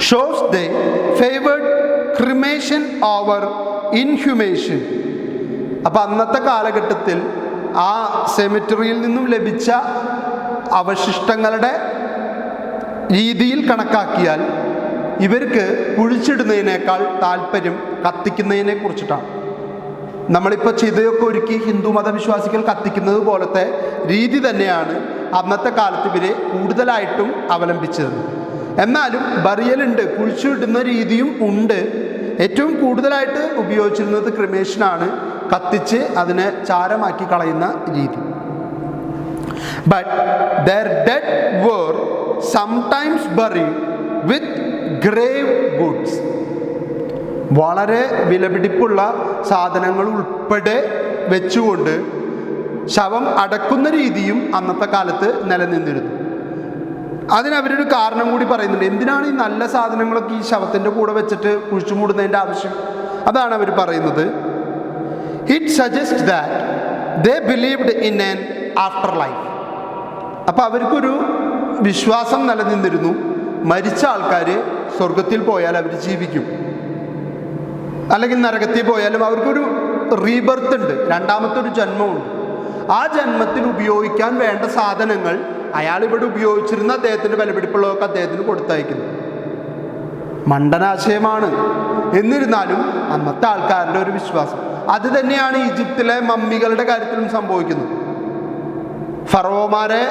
Speaker 1: ഷോസ് ദേ ഫേവേർഡ് ക്രിമേഷൻ ഓവർ ഇൻഹ്യൂമേഷൻ. അപ്പം അന്നത്തെ കാലഘട്ടത്തിൽ ആ സെമിറ്ററിയിൽ നിന്നും ലഭിച്ച അവശിഷ്ടങ്ങളുടെ രീതിയിൽ കണക്കാക്കിയാൽ ഇവർക്ക് കുഴിച്ചിടുന്നതിനേക്കാൾ താല്പര്യം കത്തിക്കുന്നതിനെ കുറിച്ചിട്ടാണ്. നമ്മളിപ്പോൾ ചിതയൊക്കെ ഒരുക്കി ഹിന്ദു മതവിശ്വാസികൾ കത്തിക്കുന്നത് പോലത്തെ രീതി തന്നെയാണ് അന്നത്തെ കാലത്ത് ഇവർ കൂടുതലായിട്ടും അവലംബിച്ചത്. എന്നാലും ബറിയലുണ്ട്, കുഴിച്ചിടുന്ന രീതിയും ഉണ്ട്. ഏറ്റവും കൂടുതലായിട്ട് ഉപയോഗിച്ചിരുന്നത് ക്രിമേഷനാണ്, കത്തിച്ച് അതിനെ ചാരമാക്കി കളയുന്ന രീതി. But their dead were sometimes buried with grave goods. വളരെ വിലപിടിപ്പുള്ള സാധനങ്ങൾ ഉൾപ്പെടെ വെച്ചുകൊണ്ട് ശവം അടക്കുന്ന രീതിയും അന്നത്തെ കാലത്ത് നിലനിന്നിരുന്നു. അതിനവരൊരു കാരണം കൂടി പറയുന്നുണ്ട്. എന്തിനാണ് ഈ നല്ല സാധനങ്ങളൊക്കെ ഈ ശവത്തിൻ്റെ കൂടെ വെച്ചിട്ട് കുഴിച്ചു മൂടുന്നതിൻ്റെ ആവശ്യം? അതാണ് അവർ പറയുന്നത്. It suggest that they believed in an after life. അപ്പോൾ അവർക്കൊരു വിശ്വാസം നിലനിന്നിരുന്നു, മരിച്ച ആൾക്കാർ സ്വർഗത്തിൽ പോയാൽ അവർ ജീവിക്കും, അല്ലെങ്കിൽ നരകത്തിൽ പോയാലും അവർക്കൊരു റീബർത്ത് ഉണ്ട്, രണ്ടാമത്തെ ഒരു ജന്മമുണ്ട്. ആ ജന്മത്തിൽ ഉപയോഗിക്കാൻ വേണ്ട സാധനങ്ങൾ അയാൾ ഇവിടെ ഉപയോഗിച്ചിരുന്ന അദ്ദേഹത്തിൻ്റെ വിലപിടിപ്പുള്ളതൊക്കെ അദ്ദേഹത്തിന് കൊടുത്തയക്കുന്നു. മണ്ടനാശയമാണ്. എന്നിരുന്നാലും അന്നത്തെ ആൾക്കാരുടെ ഒരു വിശ്വാസം അത് തന്നെയാണ് ഈജിപ്തിലെ മമ്മികളുടെ കാര്യത്തിലും സംഭവിക്കുന്നത്. ഫറവോമാരെ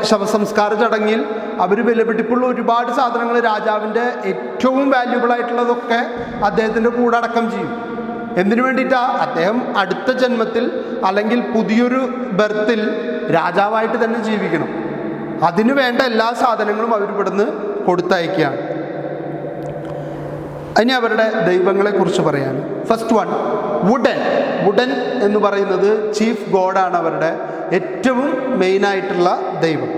Speaker 1: ശവസംസ്കാര ചടങ്ങിൽ അവർ വിലപിടിപ്പുള്ള ഒരുപാട് സാധനങ്ങൾ, രാജാവിൻ്റെ ഏറ്റവും വാല്യുബിൾ ആയിട്ടുള്ളതൊക്കെ അദ്ദേഹത്തിൻ്റെ കൂടെ അടക്കം ചെയ്യും. എന്തിനു വേണ്ടിയിട്ടാണ്? അദ്ദേഹം അടുത്ത ജന്മത്തിൽ അല്ലെങ്കിൽ പുതിയൊരു ബർത്തിൽ രാജാവായിട്ട് തന്നെ ജീവിക്കണം. അതിനു വേണ്ട എല്ലാ സാധനങ്ങളും അവർ ഇവിടുന്ന് കൊടുത്തയക്കുകയാണ്. ഇനി അവരുടെ ദൈവങ്ങളെക്കുറിച്ച് പറയാൻ, ഫസ്റ്റ് വൺ വുഡൻ. വുഡൻ എന്ന് പറയുന്നത് ചീഫ് ഗോഡാണ്, അവരുടെ ഏറ്റവും മെയിനായിട്ടുള്ള ദൈവം.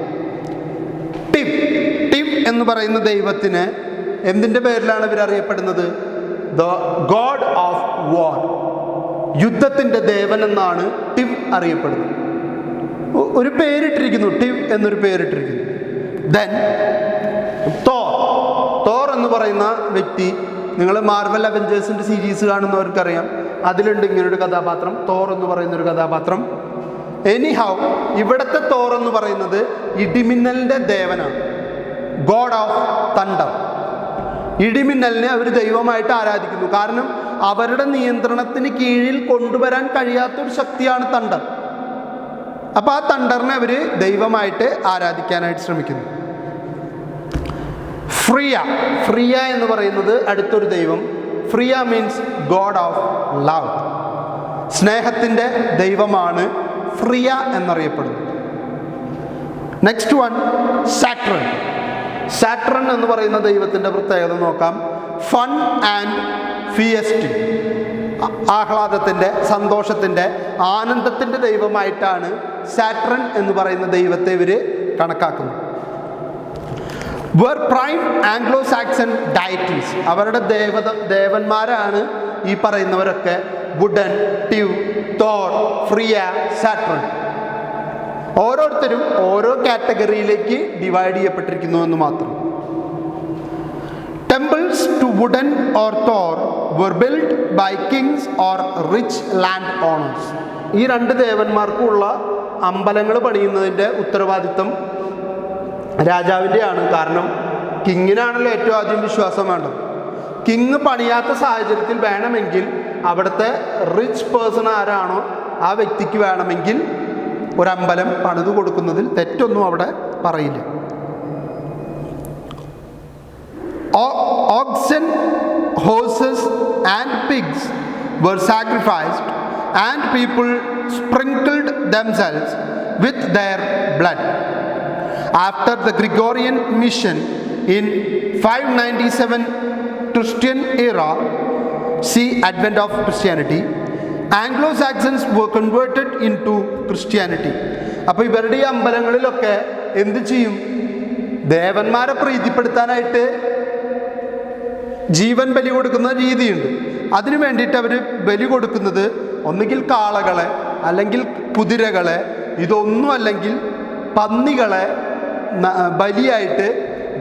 Speaker 1: ടിവ്. ടിവ് എന്ന് പറയുന്ന ദൈവത്തിന് എന്തിൻ്റെ പേരിലാണ് ഇവർ അറിയപ്പെടുന്നത്? ദ ഗോഡ് ഓഫ് വാർ, യുദ്ധത്തിൻ്റെ ദേവൻ എന്നാണ് ടിവ് അറിയപ്പെടുന്നത്. ഒരു പേരിട്ടിരിക്കുന്നു, ടിവ് എന്നൊരു പേരിട്ടിരിക്കുന്നു. Then Thor. തോർ എന്ന് പറയുന്ന വ്യക്തി, നിങ്ങൾ മാർവൽ അവഞ്ചേഴ്സിൻ്റെ സീരീസ് കാണുന്നവർക്കറിയാം, അതിലുണ്ട് ഇങ്ങനൊരു കഥാപാത്രം, തോർ എന്ന് പറയുന്നൊരു കഥാപാത്രം. എനിഹൗ ഇവിടുത്തെ തോർ എന്ന് പറയുന്നത് ഇടിമിന്നലിൻ്റെ ദേവനാണ്, ഗോഡ് ഓഫ് തണ്ടർ. ഇടിമിന്നലിനെ അവർ ദൈവമായിട്ട് ആരാധിക്കുന്നു. കാരണം അവരുടെ നിയന്ത്രണത്തിന് കീഴിൽ കൊണ്ടുവരാൻ കഴിയാത്തൊരു ശക്തിയാണ് തണ്ടർ. അപ്പോൾ ആ തണ്ടറിനെ അവർ ദൈവമായിട്ട് ആരാധിക്കാനായിട്ട് ശ്രമിക്കുന്നു. ഫ്രിയ. ഫ്രിയ എന്ന് പറയുന്നത് അടുത്തൊരു ദൈവം. ഫ്രിയ മീൻസ് ഗോഡ് ഓഫ് ലവ്. സ്നേഹത്തിൻ്റെ ദൈവമാണ് ഫ്രിയ എന്നറിയപ്പെടുന്നത്. Next one സാട്രൺ. സാട്രൺ എന്ന് പറയുന്ന ദൈവത്തിൻ്റെ പ്രത്യേകത നോക്കാം. Fun and ഫിയസ്റ്റ്. ആഹ്ലാദത്തിൻ്റെ, സന്തോഷത്തിൻ്റെ, ആനന്ദത്തിൻ്റെ ദൈവമായിട്ടാണ് സാട്രൺ എന്ന് പറയുന്ന ദൈവത്തെ ഇവർ കണക്കാക്കുന്നത്. Were prime Anglo Saxon deities. അവരുടെ ദേവന്മാരാണ് ഈ പറയുന്നവരൊക്കെ. Woden, Tiw, Thor, Freya, Saturn. ഓരോരുത്തരും ഓരോ കാറ്റഗറിയിലേക്ക് ഡിവൈഡ് ചെയ്യപ്പെട്ടിരിക്കുന്നു എന്ന് മാത്രം. Temples to Woden or Thor were built by kings or rich land owners. ഈ രണ്ട് ദേവന്മാർക്കുമുള്ള അമ്പലങ്ങൾ പണിയുന്നതിൻ്റെ ഉത്തരവാദിത്വം രാജാവിൻ്റെയാണ്. കാരണം കിങ്ങിനാണല്ലോ ഏറ്റവും ആദ്യം വിശ്വാസം വേണ്ടത്. കിങ് പണിയാത്ത സാഹചര്യത്തിൽ വേണമെങ്കിൽ അവിടുത്തെ റിച്ച് പേഴ്സൺ ആരാണോ ആ വ്യക്തിക്ക് വേണമെങ്കിൽ ഒരമ്പലം പണിതു കൊടുക്കുന്നതിൽ തെറ്റൊന്നും അവിടെ പറയില്ല. Oxen, horses and pigs were sacrificed and people sprinkled themselves with their blood. After the Gregorian mission in 597 Christian era, see advent of Christianity, Anglo-Saxons were converted into Christianity. അപ്പോൾ ഇവരുടെ ഈ അമ്പലങ്ങളിലൊക്കെ എന്ത് ചെയ്യും? ദേവന്മാരെ പ്രീതിപ്പെടുത്താനായിട്ട് ജീവൻ ബലി കൊടുക്കുന്ന രീതിയുണ്ട്. അതിനു വേണ്ടിയിട്ട് അവർ ബലി കൊടുക്കുന്നത് ഒന്നുകിൽ കാളകളെ, അല്ലെങ്കിൽ കുതിരകളെ, ഇതൊന്നും അല്ലെങ്കിൽ പന്നികളെ ബലിയായിട്ട്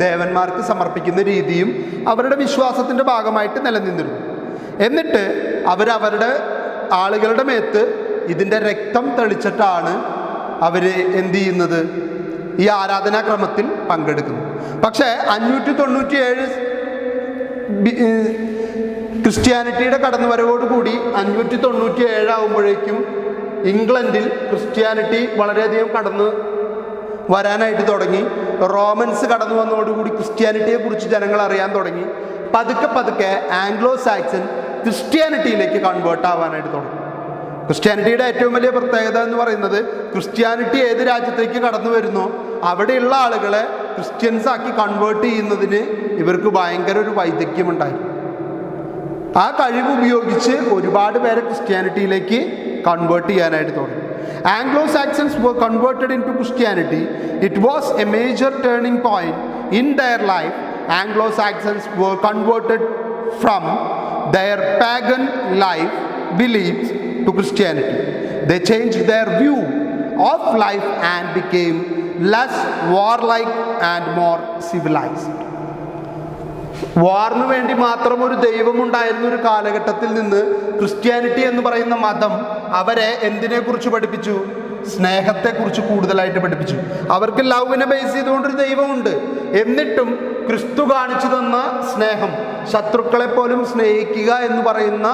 Speaker 1: ദേവന്മാർക്ക് സമർപ്പിക്കുന്ന രീതിയും അവരുടെ വിശ്വാസത്തിൻ്റെ ഭാഗമായിട്ട് നിലനിന്നിരുന്നു. എന്നിട്ട് അവരവരുടെ ആളുകളുടെ മേത്ത് ഇതിൻ്റെ രക്തം തെളിച്ചിട്ടാണ് അവർ എന്ത് ചെയ്യുന്നത്, ഈ ആരാധനാക്രമത്തിൽ പങ്കെടുക്കുന്നത്. പക്ഷേ 597 ക്രിസ്ത്യാനിറ്റിയുടെ കടന്നുവരവോടുകൂടി 597 ആകുമ്പോഴേക്കും ഇംഗ്ലണ്ടിൽ ക്രിസ്ത്യാനിറ്റി വളരെയധികം കടന്നു വരാനായിട്ട് തുടങ്ങി. റോമൻസ് കടന്നു വന്നതോടുകൂടി ക്രിസ്ത്യാനിറ്റിയെക്കുറിച്ച് ജനങ്ങൾ അറിയാൻ തുടങ്ങി. പതുക്കെ പതുക്കെ ആംഗ്ലോ സാക്സൺ ക്രിസ്ത്യാനിറ്റിയിലേക്ക് കൺവേർട്ട് ആവാനായിട്ട് തുടങ്ങി. ക്രിസ്ത്യാനിറ്റിയുടെ ഏറ്റവും വലിയ പ്രത്യേകത എന്ന് പറയുന്നത്, ക്രിസ്ത്യാനിറ്റി ഏത് രാജ്യത്തേക്ക് കടന്നു വരുന്നോ അവിടെയുള്ള ആളുകളെ ക്രിസ്ത്യൻസ് ആക്കി കൺവേർട്ട് ചെയ്യുന്നതിന് ഇവർക്ക് ഭയങ്കര ഒരു വൈദഗ്ധ്യമുണ്ടായിരുന്നു. ആ കഴിവ് ഉപയോഗിച്ച് ഒരുപാട് പേരെ ക്രിസ്ത്യാനിറ്റിയിലേക്ക് കൺവേർട്ട് ചെയ്യാനായിട്ട് തുടങ്ങി. Anglo-Saxons were converted into Christianity. It was a major turning point in their life. Anglo-Saxons were converted from their pagan life beliefs to Christianity. They changed their view of life and became less warlike and more civilized. വാറിന് വേണ്ടി മാത്രം ഒരു ദൈവമുണ്ടായിരുന്ന ഒരു കാലഘട്ടത്തിൽ നിന്ന് Christianity എന്ന് പറയുന്ന മതം അവരെ എന്തിനെക്കുറിച്ച് പഠിപ്പിച്ചു? സ്നേഹത്തെക്കുറിച്ച് കൂടുതലായിട്ട് പഠിപ്പിച്ചു. അവർക്ക് ലവിനെ ബേസ് ചെയ്തുകൊണ്ടൊരു ദൈവമുണ്ട്. എന്നിട്ടും ക്രിസ്തു കാണിച്ചു തന്ന സ്നേഹം, ശത്രുക്കളെ പോലും സ്നേഹിക്കുക എന്ന് പറയുന്ന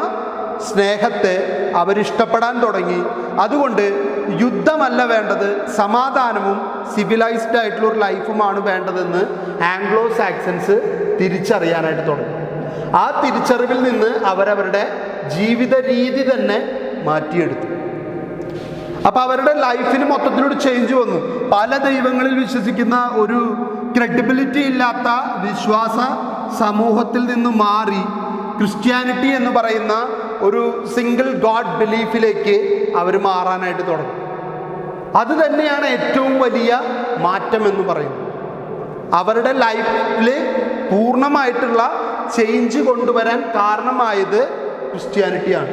Speaker 1: സ്നേഹത്തെ അവരിഷ്ടപ്പെടാൻ തുടങ്ങി. അതുകൊണ്ട് യുദ്ധമല്ല വേണ്ടത്, സമാധാനവും സിവിലൈസ്ഡ് ആയിട്ടുള്ള ഒരു ലൈഫുമാണ് വേണ്ടതെന്ന് ആംഗ്ലോ സാക്സൻസ് തിരിച്ചറിയാനായിട്ട് തുടങ്ങി. ആ തിരിച്ചറിവിൽ നിന്ന് അവരവരുടെ ജീവിത രീതി തന്നെ മാറ്റിയെടുത്തു. അപ്പോൾ അവരുടെ ലൈഫിന് മൊത്തത്തിലൊരു ചേഞ്ച് വന്നു. പല ദൈവങ്ങളിൽ വിശ്വസിക്കുന്ന ഒരു ക്രെഡിബിലിറ്റി ഇല്ലാത്ത വിശ്വാസ സമൂഹത്തിൽ നിന്ന് മാറി ക്രിസ്ത്യാനിറ്റി എന്ന് പറയുന്ന ഒരു സിംഗിൾ ഗോഡ് ബിലീഫിലേക്ക് അവർ മാറാനായിട്ട് തുടങ്ങി. അത് തന്നെയാണ് ഏറ്റവും വലിയ മാറ്റം എന്ന് പറയുന്നത്. അവരുടെ ലൈഫിൽ പൂർണ്ണമായിട്ടുള്ള ചേഞ്ച് കൊണ്ടുവരാൻ കാരണമായത് ക്രിസ്ത്യാനിറ്റിയാണ്.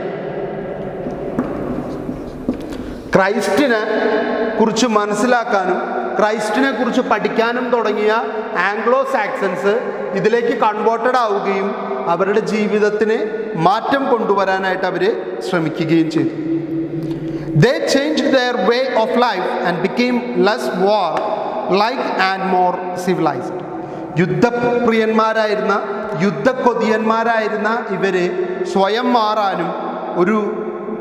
Speaker 1: ക്രൈസ്റ്റിനെ കുറിച്ച് മനസ്സിലാക്കാനും ക്രൈസ്റ്റിനെ കുറിച്ച് പഠിക്കാനും തുടങ്ങിയ ആംഗ്ലോ സാക്സൻസ് ഇതിലേക്ക് കൺവേർട്ടഡ് ആവുകയും അവരുടെ ജീവിതത്തിന് മാറ്റം കൊണ്ടുവരാനായിട്ട് അവർ ശ്രമിക്കുകയും ചെയ്തു. They changed their way of life and became less war-like and more civilized. യുദ്ധപ്രിയന്മാരായിരുന്ന, യുദ്ധക്കൊതിയന്മാരായിരുന്ന ഇവർ സ്വയം മാറാനും ഒരു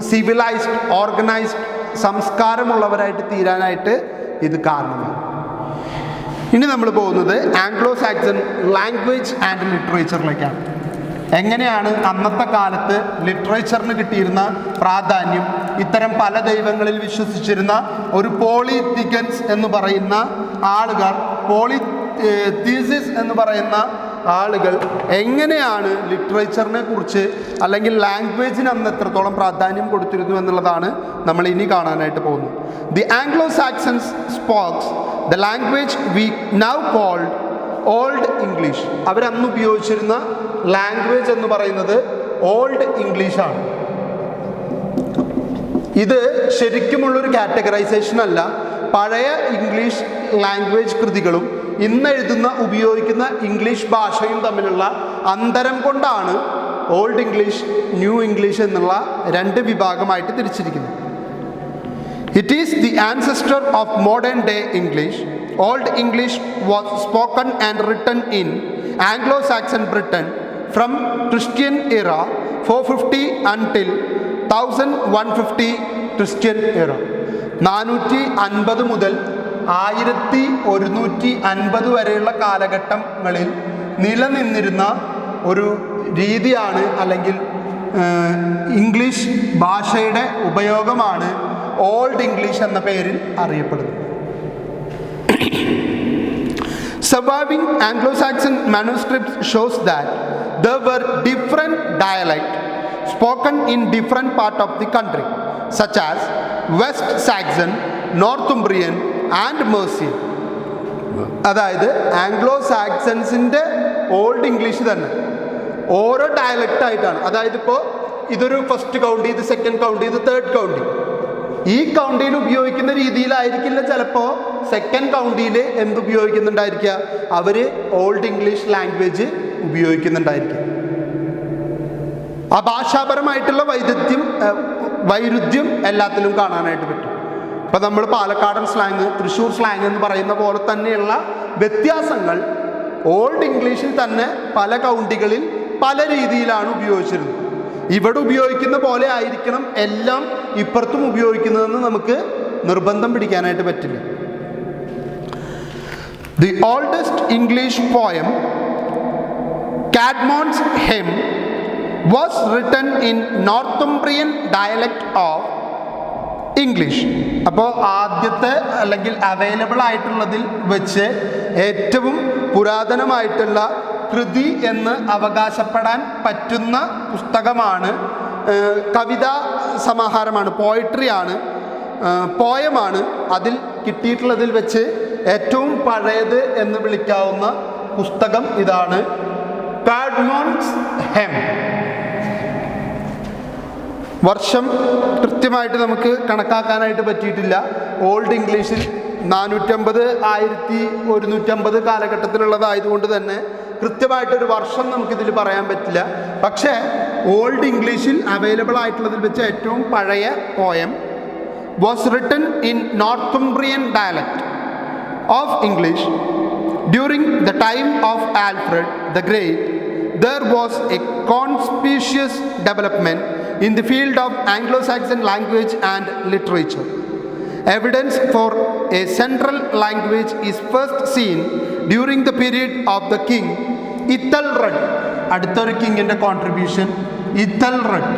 Speaker 1: സിവിലൈസ്ഡ്, ഓർഗനൈസ്ഡ്, സംസ്കാരമുള്ളവരായിട്ട് തീരാനായിട്ട് ഇത് കാരണമാണ്. ഇനി നമ്മൾ പോകുന്നത് ആംഗ്ലോ സാക്സൺ ലാംഗ്വേജ് ആൻഡ് ലിറ്ററേച്ചറിലേക്കാണ്. എങ്ങനെയാണ് അന്നത്തെ കാലത്ത് ലിറ്ററേച്ചറിന് കിട്ടിയിരുന്ന പ്രാധാന്യം, ഇത്തരം പല ദൈവങ്ങളിൽ വിശ്വസിച്ചിരുന്ന ഒരു പോളിതീക്കൻസ് എന്ന് പറയുന്ന ആളുകൾ, പോളിതീസിസ് എന്ന് പറയുന്ന ആളുകൾ എങ്ങനെയാണ് ലിറ്ററേച്ചറിനെ കുറിച്ച് അല്ലെങ്കിൽ ലാംഗ്വേജിന് അന്ന് എത്രത്തോളം പ്രാധാന്യം കൊടുത്തിരുന്നു എന്നുള്ളതാണ് നമ്മൾ ഇനി കാണാനായിട്ട് പോകുന്നത്. The Anglo Saxons spokes the language we now called Old English. അവരന്ന് ഉപയോഗിച്ചിരുന്ന ലാംഗ്വേജ് എന്ന് പറയുന്നത് ഓൾഡ് ഇംഗ്ലീഷാണ്. ഇത് ശരിക്കുമുള്ളൊരു കാറ്റഗറൈസേഷൻ അല്ല. പഴയ ഇംഗ്ലീഷ് ലാംഗ്വേജ് കൃതികളും ഇന്നെഴുതുന്ന ഉപയോഗിക്കുന്ന ഇംഗ്ലീഷ് ഭാഷയും തമ്മിലുള്ള അന്തരം കൊണ്ടാണ് ഓൾഡ് ഇംഗ്ലീഷ്, ന്യൂ ഇംഗ്ലീഷ് എന്നുള്ള രണ്ട് വിഭാഗമായിട്ട് തിരിച്ചിരിക്കുന്നത്. It is the ancestor of modern day English. Old English was spoken and written in Anglo-Saxon Britain from Christian era 450 until 1150 Christian era. 450 മുതൽ 1150 വരെയുള്ള കാലഘട്ടങ്ങളിൽ നിലനിന്നിരുന്ന ഒരു രീതിയാണ്, അല്ലെങ്കിൽ ഇംഗ്ലീഷ് ഭാഷയുടെ ഉപയോഗമാണ് ഓൾഡ് ഇംഗ്ലീഷ് എന്ന പേരിൽ അറിയപ്പെടുന്നത്. Surviving Anglo-Saxon manuscripts shows that there were different dialects spoken in different parts of the country, such as West Saxon, Northumbrian and Mercian. അതായത് ആംഗ്ലോ സാക്സൻസിൻ്റെ ഓൾഡ് ഇംഗ്ലീഷ് തന്നെ ഓരോ ഡയലക്റ്റ് ആയിട്ടാണ്. അതായത് ഇപ്പോൾ ഇതൊരു ഫസ്റ്റ് കൗണ്ടി, ഇത് സെക്കൻഡ് കൗണ്ടി, ഇത് third county. ഈ കൗണ്ടിയിൽ ഉപയോഗിക്കുന്ന രീതിയിലായിരിക്കില്ല ചിലപ്പോൾ സെക്കൻഡ് കൗണ്ടിയിൽ എന്തുപയോഗിക്കുന്നുണ്ടായിരിക്കുക, അവർ ഓൾഡ് ഇംഗ്ലീഷ് ലാംഗ്വേജ് ഉപയോഗിക്കുന്നുണ്ടായിരിക്കും. ആ ഭാഷാപരമായിട്ടുള്ള വൈരുദ്ധ്യം എല്ലാത്തിലും കാണാനായിട്ട് പറ്റും. ഇപ്പം നമ്മൾ പാലക്കാടൻ സ്ലാങ്, തൃശ്ശൂർ സ്ലാങ് എന്ന് പറയുന്ന പോലെ തന്നെയുള്ള വ്യത്യാസങ്ങൾ ഓൾഡ് ഇംഗ്ലീഷിൽ തന്നെ പല കൗണ്ടികളിൽ പല രീതിയിലാണ് ഉപയോഗിച്ചിരുന്നത്. ഇവിടെ ഉപയോഗിക്കുന്ന പോലെ ആയിരിക്കണം എല്ലാം ഇപ്പുറത്തും ഉപയോഗിക്കുന്നതെന്ന് നമുക്ക് നിർബന്ധം പിടിക്കാനായിട്ട് പറ്റില്ല. The oldest English poem, Cadmon's Hymn, was written in Northumbrian dialect of English. അപ്പോൾ ആദ്യത്തെ അല്ലെങ്കിൽ അവൈലബിൾ ആയിട്ടുള്ളതിൽ വെച്ച് ഏറ്റവും പുരാതനമായിട്ടുള്ള കൃതി എന്ന് അവകാശപ്പെടാൻ പറ്റുന്ന പുസ്തകമാണ്, കവിതാ സമാഹാരമാണ്, പോയട്രിയാണ്, പോയമാണ്. അതിൽ കിട്ടിയിട്ടുള്ളതിൽ വെച്ച് ഏറ്റവും പഴയത് എന്ന് വിളിക്കാവുന്ന പുസ്തകം ഇതാണ്, കാഡ്മോൺസ് ഹെം. വർഷം കൃത്യമായിട്ട് നമുക്ക് കണക്കാക്കാനായിട്ട് പറ്റിയിട്ടില്ല. ഓൾഡ് ഇംഗ്ലീഷിൽ 450, 1150 കാലഘട്ടത്തിലുള്ളതായതുകൊണ്ട് തന്നെ കൃത്യമായിട്ടൊരു വർഷം നമുക്കിതിൽ പറയാൻ പറ്റില്ല. പക്ഷേ ഓൾഡ് ഇംഗ്ലീഷിൽ അവൈലബിൾ ആയിട്ടുള്ളതിൽ വെച്ച് ഏറ്റവും പഴയ poem was written in Northumbrian dialect of English. During the time of Alfred the Great, there was a conspicuous development in the field of Anglo-Saxon language and literature. Evidence for a central language is first seen during the period of the king Ethelred. അടുത്തൊരു കിങ്ങിൻ്റെ contribution ഇഥൽറെഡ്.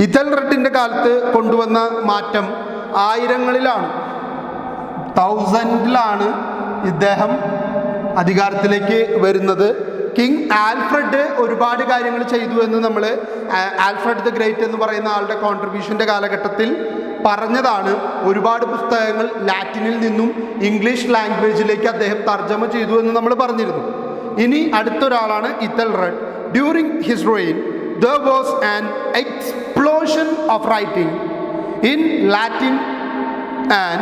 Speaker 1: ഇഥൽറെഡിൻ്റെ കാലത്ത് കൊണ്ടുവന്ന മാറ്റം ആയിരങ്ങളിലാണ്, 1000-ലാണ് ഇദ്ദേഹം അധികാരത്തിലേക്ക് വരുന്നത്. King Alfred ഒരുപാട് കാര്യങ്ങൾ ചെയ്തു എന്ന് നമ്മൾ ആൽഫ്രഡ് ദ ഗ്രേറ്റ് എന്ന് പറയുന്ന ആളുടെ കോൺട്രിബ്യൂഷൻ്റെ കാലഘട്ടത്തിൽ പറഞ്ഞതാണ്. ഒരുപാട് പുസ്തകങ്ങൾ ലാറ്റിനിൽ നിന്നും ഇംഗ്ലീഷ് ലാംഗ്വേജിലേക്ക് അദ്ദേഹം തർജ്ജമ ചെയ്തു എന്ന് നമ്മൾ പറഞ്ഞിരുന്നു. ഇനി അടുത്തൊരാളാണ് Ethelred. During his reign there was an explosion of writing in Latin and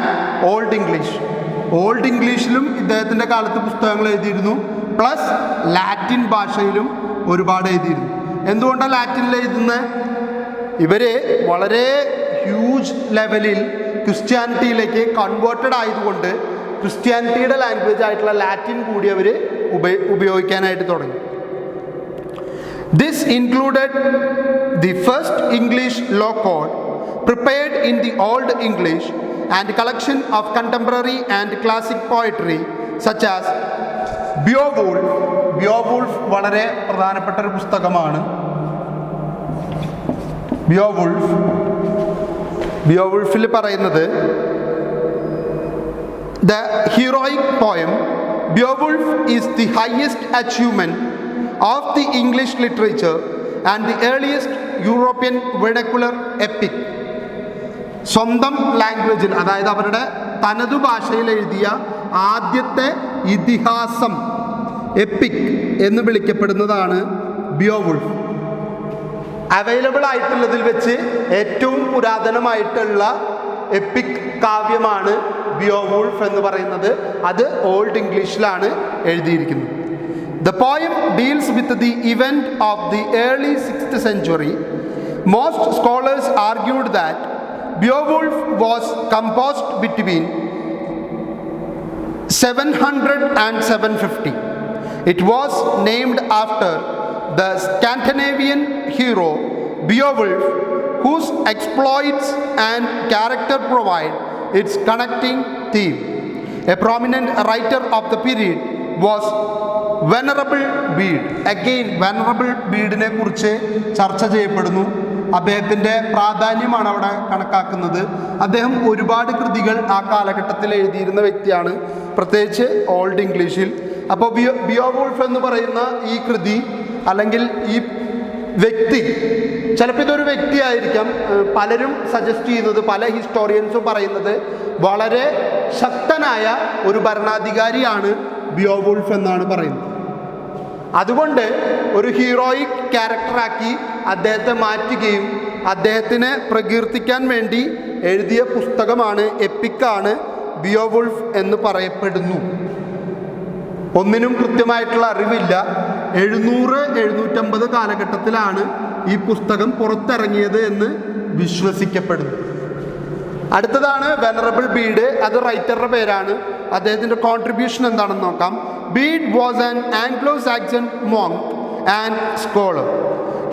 Speaker 1: Old English. Old ഇംഗ്ലീഷിലും ഇദ്ദേഹത്തിൻ്റെ കാലത്ത് പുസ്തകങ്ങൾ എഴുതിയിരുന്നു, പ്ലസ് ലാറ്റിൻ ഭാഷയിലും ഒരുപാട് എഴുതിയിരുന്നു. എന്തുകൊണ്ടാണ് ലാറ്റിനിൽ എഴുതുന്നത്? ഇവർ വളരെ ഹ്യൂജ് ലെവലിൽ ക്രിസ്ത്യാനിറ്റിയിലേക്ക് കൺവേർട്ടഡ് ആയതുകൊണ്ട് ക്രിസ്ത്യാനിറ്റിയുടെ ലാംഗ്വേജ് ആയിട്ടുള്ള ലാറ്റിൻ കൂടി അവർ ഉപയോഗിക്കാനായിട്ട് തുടങ്ങി. This included the first English law code prepared in the Old English and collection of contemporary and classic poetry such as Beowulf. Beowulf വളരെ പ്രധാനപ്പെട്ട ഒരു പുസ്തകമാണ്. ബിയോവുൾഫിൽ പറയുന്നത് the heroic poem Beowulf is the highest achievement of the English literature and the earliest European vernacular epic. സ്വന്തം ലാംഗ്വേജിൽ, അതായത് അവരുടെ തനതു ഭാഷയിൽ എഴുതിയ ആദ്യത്തെ ഇതിഹാസം എപ്പിക് എന്ന് വിളിക്കപ്പെടുന്നതാണ് ബിയോവുൾഫ്. അവൈലബിൾ ആയിട്ടുള്ളതിൽ വെച്ച് ഏറ്റവും പുരാതനമായിട്ടുള്ള എപ്പിക് കാവ്യമാണ് ബിയോവുൾഫ് എന്ന് പറയുന്നത്. അത് ഓൾഡ് ഇംഗ്ലീഷിലാണ് എഴുതിയിരിക്കുന്നത്. The poem deals with the event of the early 6th century. Most scholars argued that Beowulf was composed between 700 and 750. It was named after the Scandinavian hero Beowulf, whose exploits and character provide its connecting theme. A prominent writer of the period was Venerable Bede. Again venerable ബീഡിനെ കുറിച്ച് ചർച്ച ചെയ്യപ്പെടുന്നു. അദ്ദേഹത്തിൻ്റെ പ്രാധാന്യമാണ് അവിടെ കണക്കാക്കുന്നത്. അദ്ദേഹം ഒരുപാട് കൃതികൾ ആ കാലഘട്ടത്തിൽ എഴുതിയിരുന്ന വ്യക്തിയാണ്, പ്രത്യേകിച്ച് ഓൾഡ് ഇംഗ്ലീഷിൽ. അപ്പോൾ ബിയോവുൾഫ് എന്ന് പറയുന്ന ഈ കൃതി അല്ലെങ്കിൽ ഈ വ്യക്തി, ചിലപ്പോൾ ഇതൊരു വ്യക്തിയായിരിക്കാം, പലരും സജസ്റ്റ് ചെയ്യുന്നത്, പല ഹിസ്റ്റോറിയൻസും പറയുന്നത് വളരെ ശക്തനായ ഒരു ഭരണാധികാരിയാണ് ബിയോവുൾഫ് എന്നാണ് പറയുന്നത്. അതുകൊണ്ട് ഒരു ഹീറോയിക് ക്യാരക്ടറാക്കി അദ്ദേഹത്തെ മാറ്റുകയും അദ്ദേഹത്തിനെ പ്രകീർത്തിക്കാൻ വേണ്ടി എഴുതിയ പുസ്തകമാണ്, എപ്പിക്കാണ് ബിയോവുൾഫ് എന്ന് പറയപ്പെടുന്നു. ഒന്നിനും കൃത്യമായിട്ടുള്ള അറിവില്ല. 700-750 കാലഘട്ടത്തിലാണ് ഈ പുസ്തകം പുറത്തിറങ്ങിയത് എന്ന് വിശ്വസിക്കപ്പെടുന്നു. അടുത്തതാണ് വെനറബിൾ ബീഡ്. അത് റൈറ്ററുടെ പേരാണ്. അദ്ദേഹത്തിൻ്റെ കോൺട്രിബ്യൂഷൻ എന്താണെന്ന് നോക്കാം. Bede was an Anglo Saxon monk and scholar.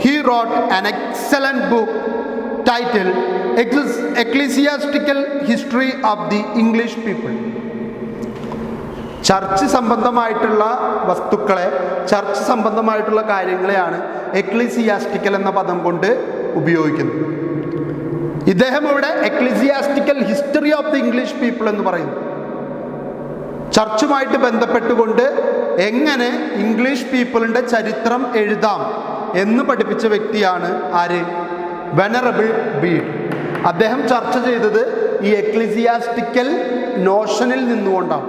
Speaker 1: He wrote an excellent book title ecclesiastical history of the English people. Church സംബന്ധമായിട്ടുള്ള വസ്തുക്കളെ, ചർച്ച് സംബന്ധമായിട്ടുള്ള കാര്യങ്ങളെയാണ് എക്ലീസിയാസ്റ്റിക്കൽ എന്ന പദം കൊണ്ട് ഉപയോഗിക്കുന്നത്. ഇദ്ദേഹം ഇവിടെ ecclesiastical history of the English people എന്ന് പറയുന്നു. ചർച്ചുമായിട്ട് ബന്ധപ്പെട്ടുകൊണ്ട് എങ്ങനെ ഇംഗ്ലീഷ് പീപ്പിളിൻ്റെ ചരിത്രം എഴുതാം എന്ന് പഠിപ്പിച്ച വ്യക്തിയാണ് ആര്? Venerable Bede. അദ്ദേഹം ചർച്ച ചെയ്തത് ഈ എക്ലീസിയാസ്റ്റിക്കൽ നോഷനിൽ നിന്നുകൊണ്ടാണ്.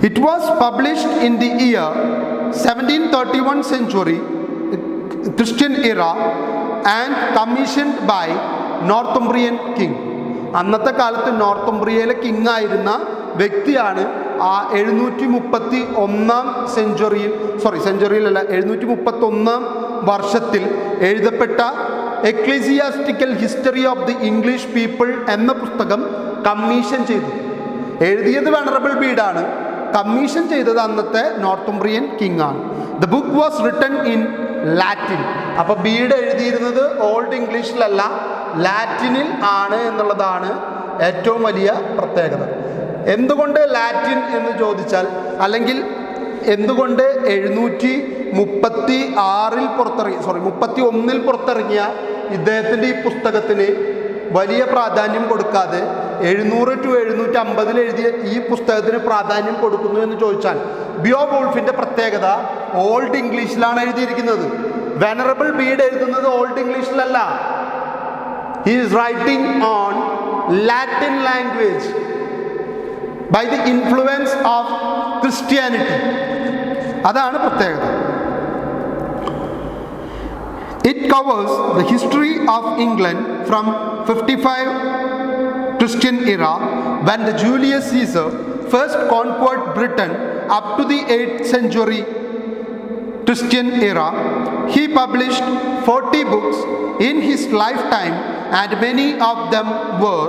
Speaker 1: It was published in the year 1731 century Christian era and commissioned by Northumbrian king. അന്നത്തെ കാലത്ത് നോർത്തുംബ്രിയയിലെ കിങ് ആയിരുന്ന വ്യക്തിയാണ് ആ 731 വർഷത്തിൽ എഴുതപ്പെട്ട ecclesiastical history of the English people എന്ന പുസ്തകം കമ്മീഷൻ ചെയ്തു. എഴുതിയത് വെനറബിൾ ബീഡാണ്, കമ്മീഷൻ ചെയ്തത് അന്നത്തെ നോർത്തുംബ്രിയൻ കിങ് ആണ്. The book was written in Latin. അപ്പോൾ ബീഡ് എഴുതിയിരുന്നത് ഓൾഡ് ഇംഗ്ലീഷിലല്ല, ലാറ്റിനിൽ ആണ് എന്നുള്ളതാണ് ഏറ്റവും വലിയ പ്രത്യേകത. എന്തുകൊണ്ട് ലാറ്റിൻ എന്ന് ചോദിച്ചാൽ, അല്ലെങ്കിൽ എന്തുകൊണ്ട് 731 പുറത്തിറങ്ങിയ ഇദ്ദേഹത്തിൻ്റെ ഈ പുസ്തകത്തിന് വലിയ പ്രാധാന്യം കൊടുക്കാതെ 700 to 750 എഴുതിയ ഈ പുസ്തകത്തിന് പ്രാധാന്യം കൊടുക്കുന്നു എന്ന് ചോദിച്ചാൽ, ബിയോവോൾഫിൻ്റെ പ്രത്യേകത ഓൾഡ് ഇംഗ്ലീഷിലാണ് എഴുതിയിരിക്കുന്നത്. വെനറബിൾ ബീഡ് എഴുതുന്നത് ഓൾഡ് ഇംഗ്ലീഷിലല്ല. He is writing on Latin language by the influence of Christianity. അതാണ് പ്രത്യേകത. It covers the history of England from 55 Christian era, when the Julius Caesar first conquered Britain, up to the 8th century Christian era. He published 40 books in his lifetime, and many of them were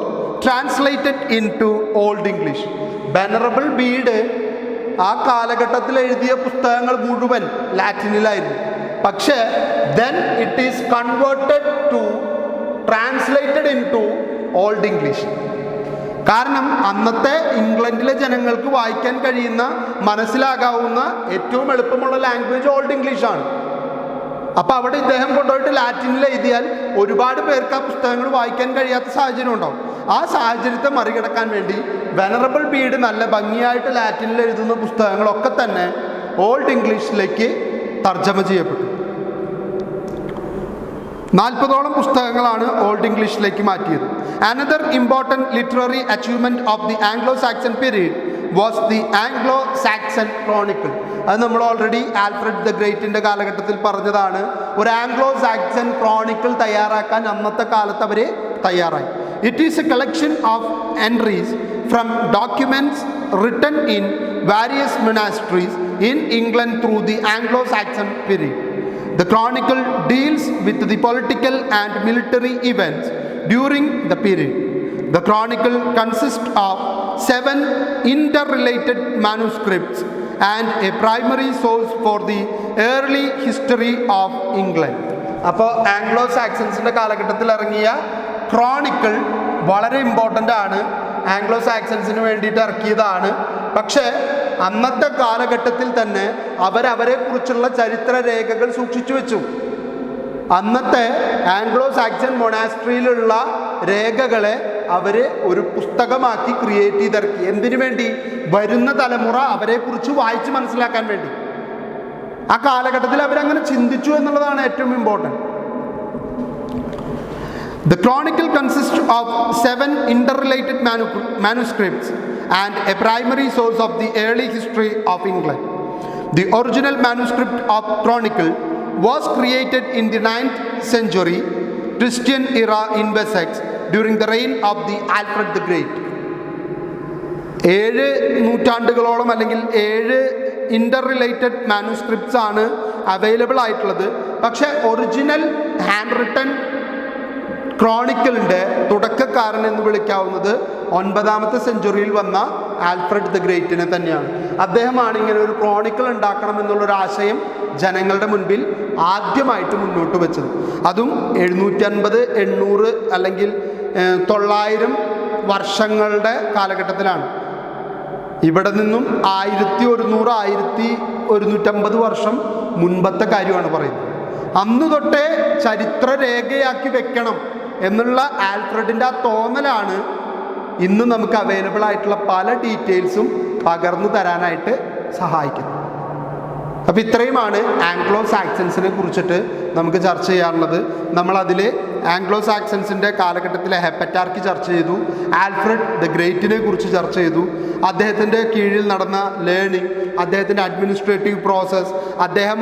Speaker 1: translated into Old English. Venerable Bede ആ കാലഘട്ടത്തിൽ എഴുതിയ പുസ്തകങ്ങൾ മുഴുവൻ ലാറ്റിനിലായിരുന്നു. പക്ഷേ then it is converted to translated into Old English. കാരണം അന്നത്തെ ഇംഗ്ലണ്ടിലെ ജനങ്ങൾക്ക് വായിക്കാൻ കഴിയുന്ന, മനസ്സിലാകാവുന്ന ഏറ്റവും എളുപ്പമുള്ള ലാംഗ്വേജ് ഓൾഡ് ഇംഗ്ലീഷാണ്. അപ്പോൾ അവിടെ ഇദ്ദേഹം കൊണ്ടുപോയിട്ട് ലാറ്റിനിൽ എഴുതിയാൽ ഒരുപാട് പേർക്ക് ആ പുസ്തകങ്ങൾ വായിക്കാൻ കഴിയാത്ത സാഹചര്യം ഉണ്ടാവും. ആ സാഹചര്യത്തെ മറികടക്കാൻ വേണ്ടി വെനറബിൾ ബീഡ് നല്ല ഭംഗിയായിട്ട് ലാറ്റിനിൽ എഴുതുന്ന പുസ്തകങ്ങളൊക്കെ തന്നെ ഓൾഡ് ഇംഗ്ലീഷിലേക്ക് തർജ്ജമ ചെയ്യപ്പെട്ടു. 40ഓളം പുസ്തകങ്ങളാണ് ഓൾഡ് ഇംഗ്ലീഷിലേക്ക് മാറ്റിയത്. Another important literary achievement of the Anglo Saxon period was the Anglo Saxon Chronicle. അത് നമ്മൾ ഓൾറെഡി ആൽഫ്രഡ് ദ ഗ്രേറ്റിൻ്റെ കാലഘട്ടത്തിൽ പറഞ്ഞതാണ്. ഒരു ആംഗ്ലോ സാക്സൺ ക്രോണിക്കിൾ തയ്യാറാക്കാൻ അന്നത്തെ കാലത്ത് അവർ തയ്യാറായി. It is a collection of entries from documents written in various monasteries in England through the Anglo-Saxon period. The chronicle deals with the political and military events during the period. The chronicle consists of 7 interrelated manuscripts and a primary source for the early history of England. അപ്പോൾ Anglo സാക്സൺസിൻ്റെ കാലഘട്ടത്തിൽ ഇറങ്ങിയ Chronicle വളരെ important ആണ്, Anglo സാക്സൺസിന് വേണ്ടിയിട്ട് ഇറക്കിയതാണ്. പക്ഷേ അന്നത്തെ കാലഘട്ടത്തിൽ തന്നെ അവരവരെ കുറിച്ചുള്ള ചരിത്ര രേഖകൾ സൂക്ഷിച്ചു വെച്ചു. അന്നത്തെ ആംഗ്ലോ സാക്സൺ മൊണാസ്ട്രിയിലുള്ള രേഖകളെ അവർ ഒരു പുസ്തകമാക്കി ക്രിയേറ്റ് ചെയ്തിറക്കി. എന്തിനു വേണ്ടി? വരുന്ന തലമുറ അവരെക്കുറിച്ച് വായിച്ച് മനസ്സിലാക്കാൻ വേണ്ടി. ആ കാലഘട്ടത്തിൽ അവരങ്ങനെ ചിന്തിച്ചു എന്നുള്ളതാണ് ഏറ്റവും important. The chronicle consists of 7 interrelated manuscripts and a primary source of the early history of England. The original manuscript of chronicle was created in the 9th century Christian era in Wessex during the reign of the Alfred the Great. 7 നൂറ്റാണ്ടുകളോളം അല്ലെങ്കിൽ 7 Inter related manuscripts ആണ് available ആയിട്ടുള്ളത്. പക്ഷേ original hand written ക്രോണിക്കിളിൻ്റെ തുടക്കക്കാരൻ എന്ന് വിളിക്കാവുന്നത് 9ാമത്തെ സെഞ്ചുറിയിൽ വന്ന Alfred the ഗ്രേറ്റിനെ തന്നെയാണ്. അദ്ദേഹമാണ് ഇങ്ങനെ ഒരു ക്രോണിക്കിൾ ഉണ്ടാക്കണം എന്നുള്ളൊരു ആശയം ജനങ്ങളുടെ മുൻപിൽ ആദ്യമായിട്ട് മുന്നോട്ട് വെച്ചത്. അതും 750, 800 അല്ലെങ്കിൽ 900 വർഷങ്ങളുടെ കാലഘട്ടത്തിലാണ്. ഇവിടെ നിന്നും 1100, 1150 വർഷം മുൻപത്തെ കാര്യമാണ് പറയുന്നത്. അന്ന് തൊട്ടേ ചരിത്രരേഖയാക്കി വെക്കണം എന്നുള്ള ആൽഫ്രഡിൻ്റെ ആ തോന്നലാണ് ഇന്ന് നമുക്ക് അവൈലബിൾ ആയിട്ടുള്ള പല ഡീറ്റെയിൽസും പകർന്നു തരാനായിട്ട് സഹായിക്കുന്നത്. അപ്പോൾ ഇത്രയുമാണ് ആംഗ്ലോ സാക്സൻസിനെ കുറിച്ചിട്ട് നമുക്ക് ചർച്ച ചെയ്യാനുള്ളത്. നമ്മളതിൽ ആംഗ്ലോ സാക്സൻസിൻ്റെ കാലഘട്ടത്തിലെ ഹെപ്പറ്റാർക്കി ചർച്ച ചെയ്തു, ആൽഫ്രഡ് ദ ഗ്രേറ്റിനെ കുറിച്ച് ചർച്ച ചെയ്തു, അദ്ദേഹത്തിൻ്റെ കീഴിൽ നടന്ന ലേണിംഗ്, അദ്ദേഹത്തിൻ്റെ അഡ്മിനിസ്ട്രേറ്റീവ് പ്രോസസ്സ്, അദ്ദേഹം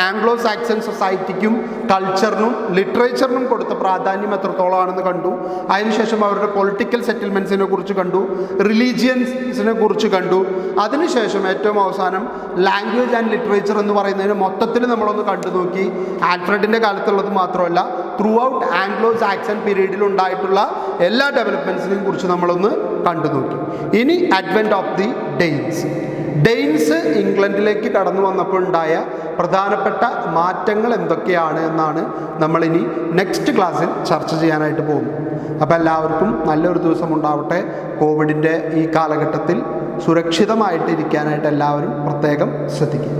Speaker 1: ആംഗ്ലോ സാക്സൺ സൊസൈറ്റിക്കും കൾച്ചറിനും ലിറ്ററേച്ചറിനും കൊടുത്ത പ്രാധാന്യം എത്രത്തോളമാണെന്ന് കണ്ടു. അതിനുശേഷം അവരുടെ പൊളിറ്റിക്കൽ സെറ്റിൽമെൻറ്റ്സിനെ കുറിച്ച് കണ്ടു, റിലീജിയൻസിനെ കുറിച്ച് കണ്ടു. അതിനുശേഷം ഏറ്റവും അവസാനം ലാംഗ്വേജ് ആൻഡ് ലിറ്ററേച്ചർ എന്ന് പറയുന്നതിന് മൊത്തത്തിൽ നമ്മളൊന്ന് കണ്ടു നോക്കി. ആൽഫ്രഡിൻ്റെ കാലത്തുള്ളത് മാത്രമല്ല, ത്രൂ ഔട്ട് ആംഗ്ലോ സാക്സൺ പീരീഡിൽ ഉണ്ടായിട്ടുള്ള എല്ലാ ഡെവലപ്മെൻറ്റ്സിനെയും കുറിച്ച് നമ്മളൊന്ന് കണ്ടു നോക്കി. ഇനി അഡ്വെൻറ്റ് ഓഫ് ദി ഡെയിൻസ് ഇംഗ്ലണ്ടിലേക്ക് കടന്നു വന്നപ്പോൾ ഉണ്ടായ പ്രധാനപ്പെട്ട മാറ്റങ്ങൾ എന്തൊക്കെയാണ് എന്നാണ് നമ്മളിനി നെക്സ്റ്റ് ക്ലാസ്സിൽ ചർച്ച ചെയ്യാനായിട്ട് പോകുന്നത്. അപ്പോൾ എല്ലാവർക്കും നല്ലൊരു ദിവസം ഉണ്ടാവട്ടെ. കോവിഡിൻ്റെ ഈ കാലഘട്ടത്തിൽ സുരക്ഷിതമായിട്ട് ഇരിക്കാനായിട്ട് എല്ലാവരും പ്രത്യേകം ശ്രദ്ധിക്കുക.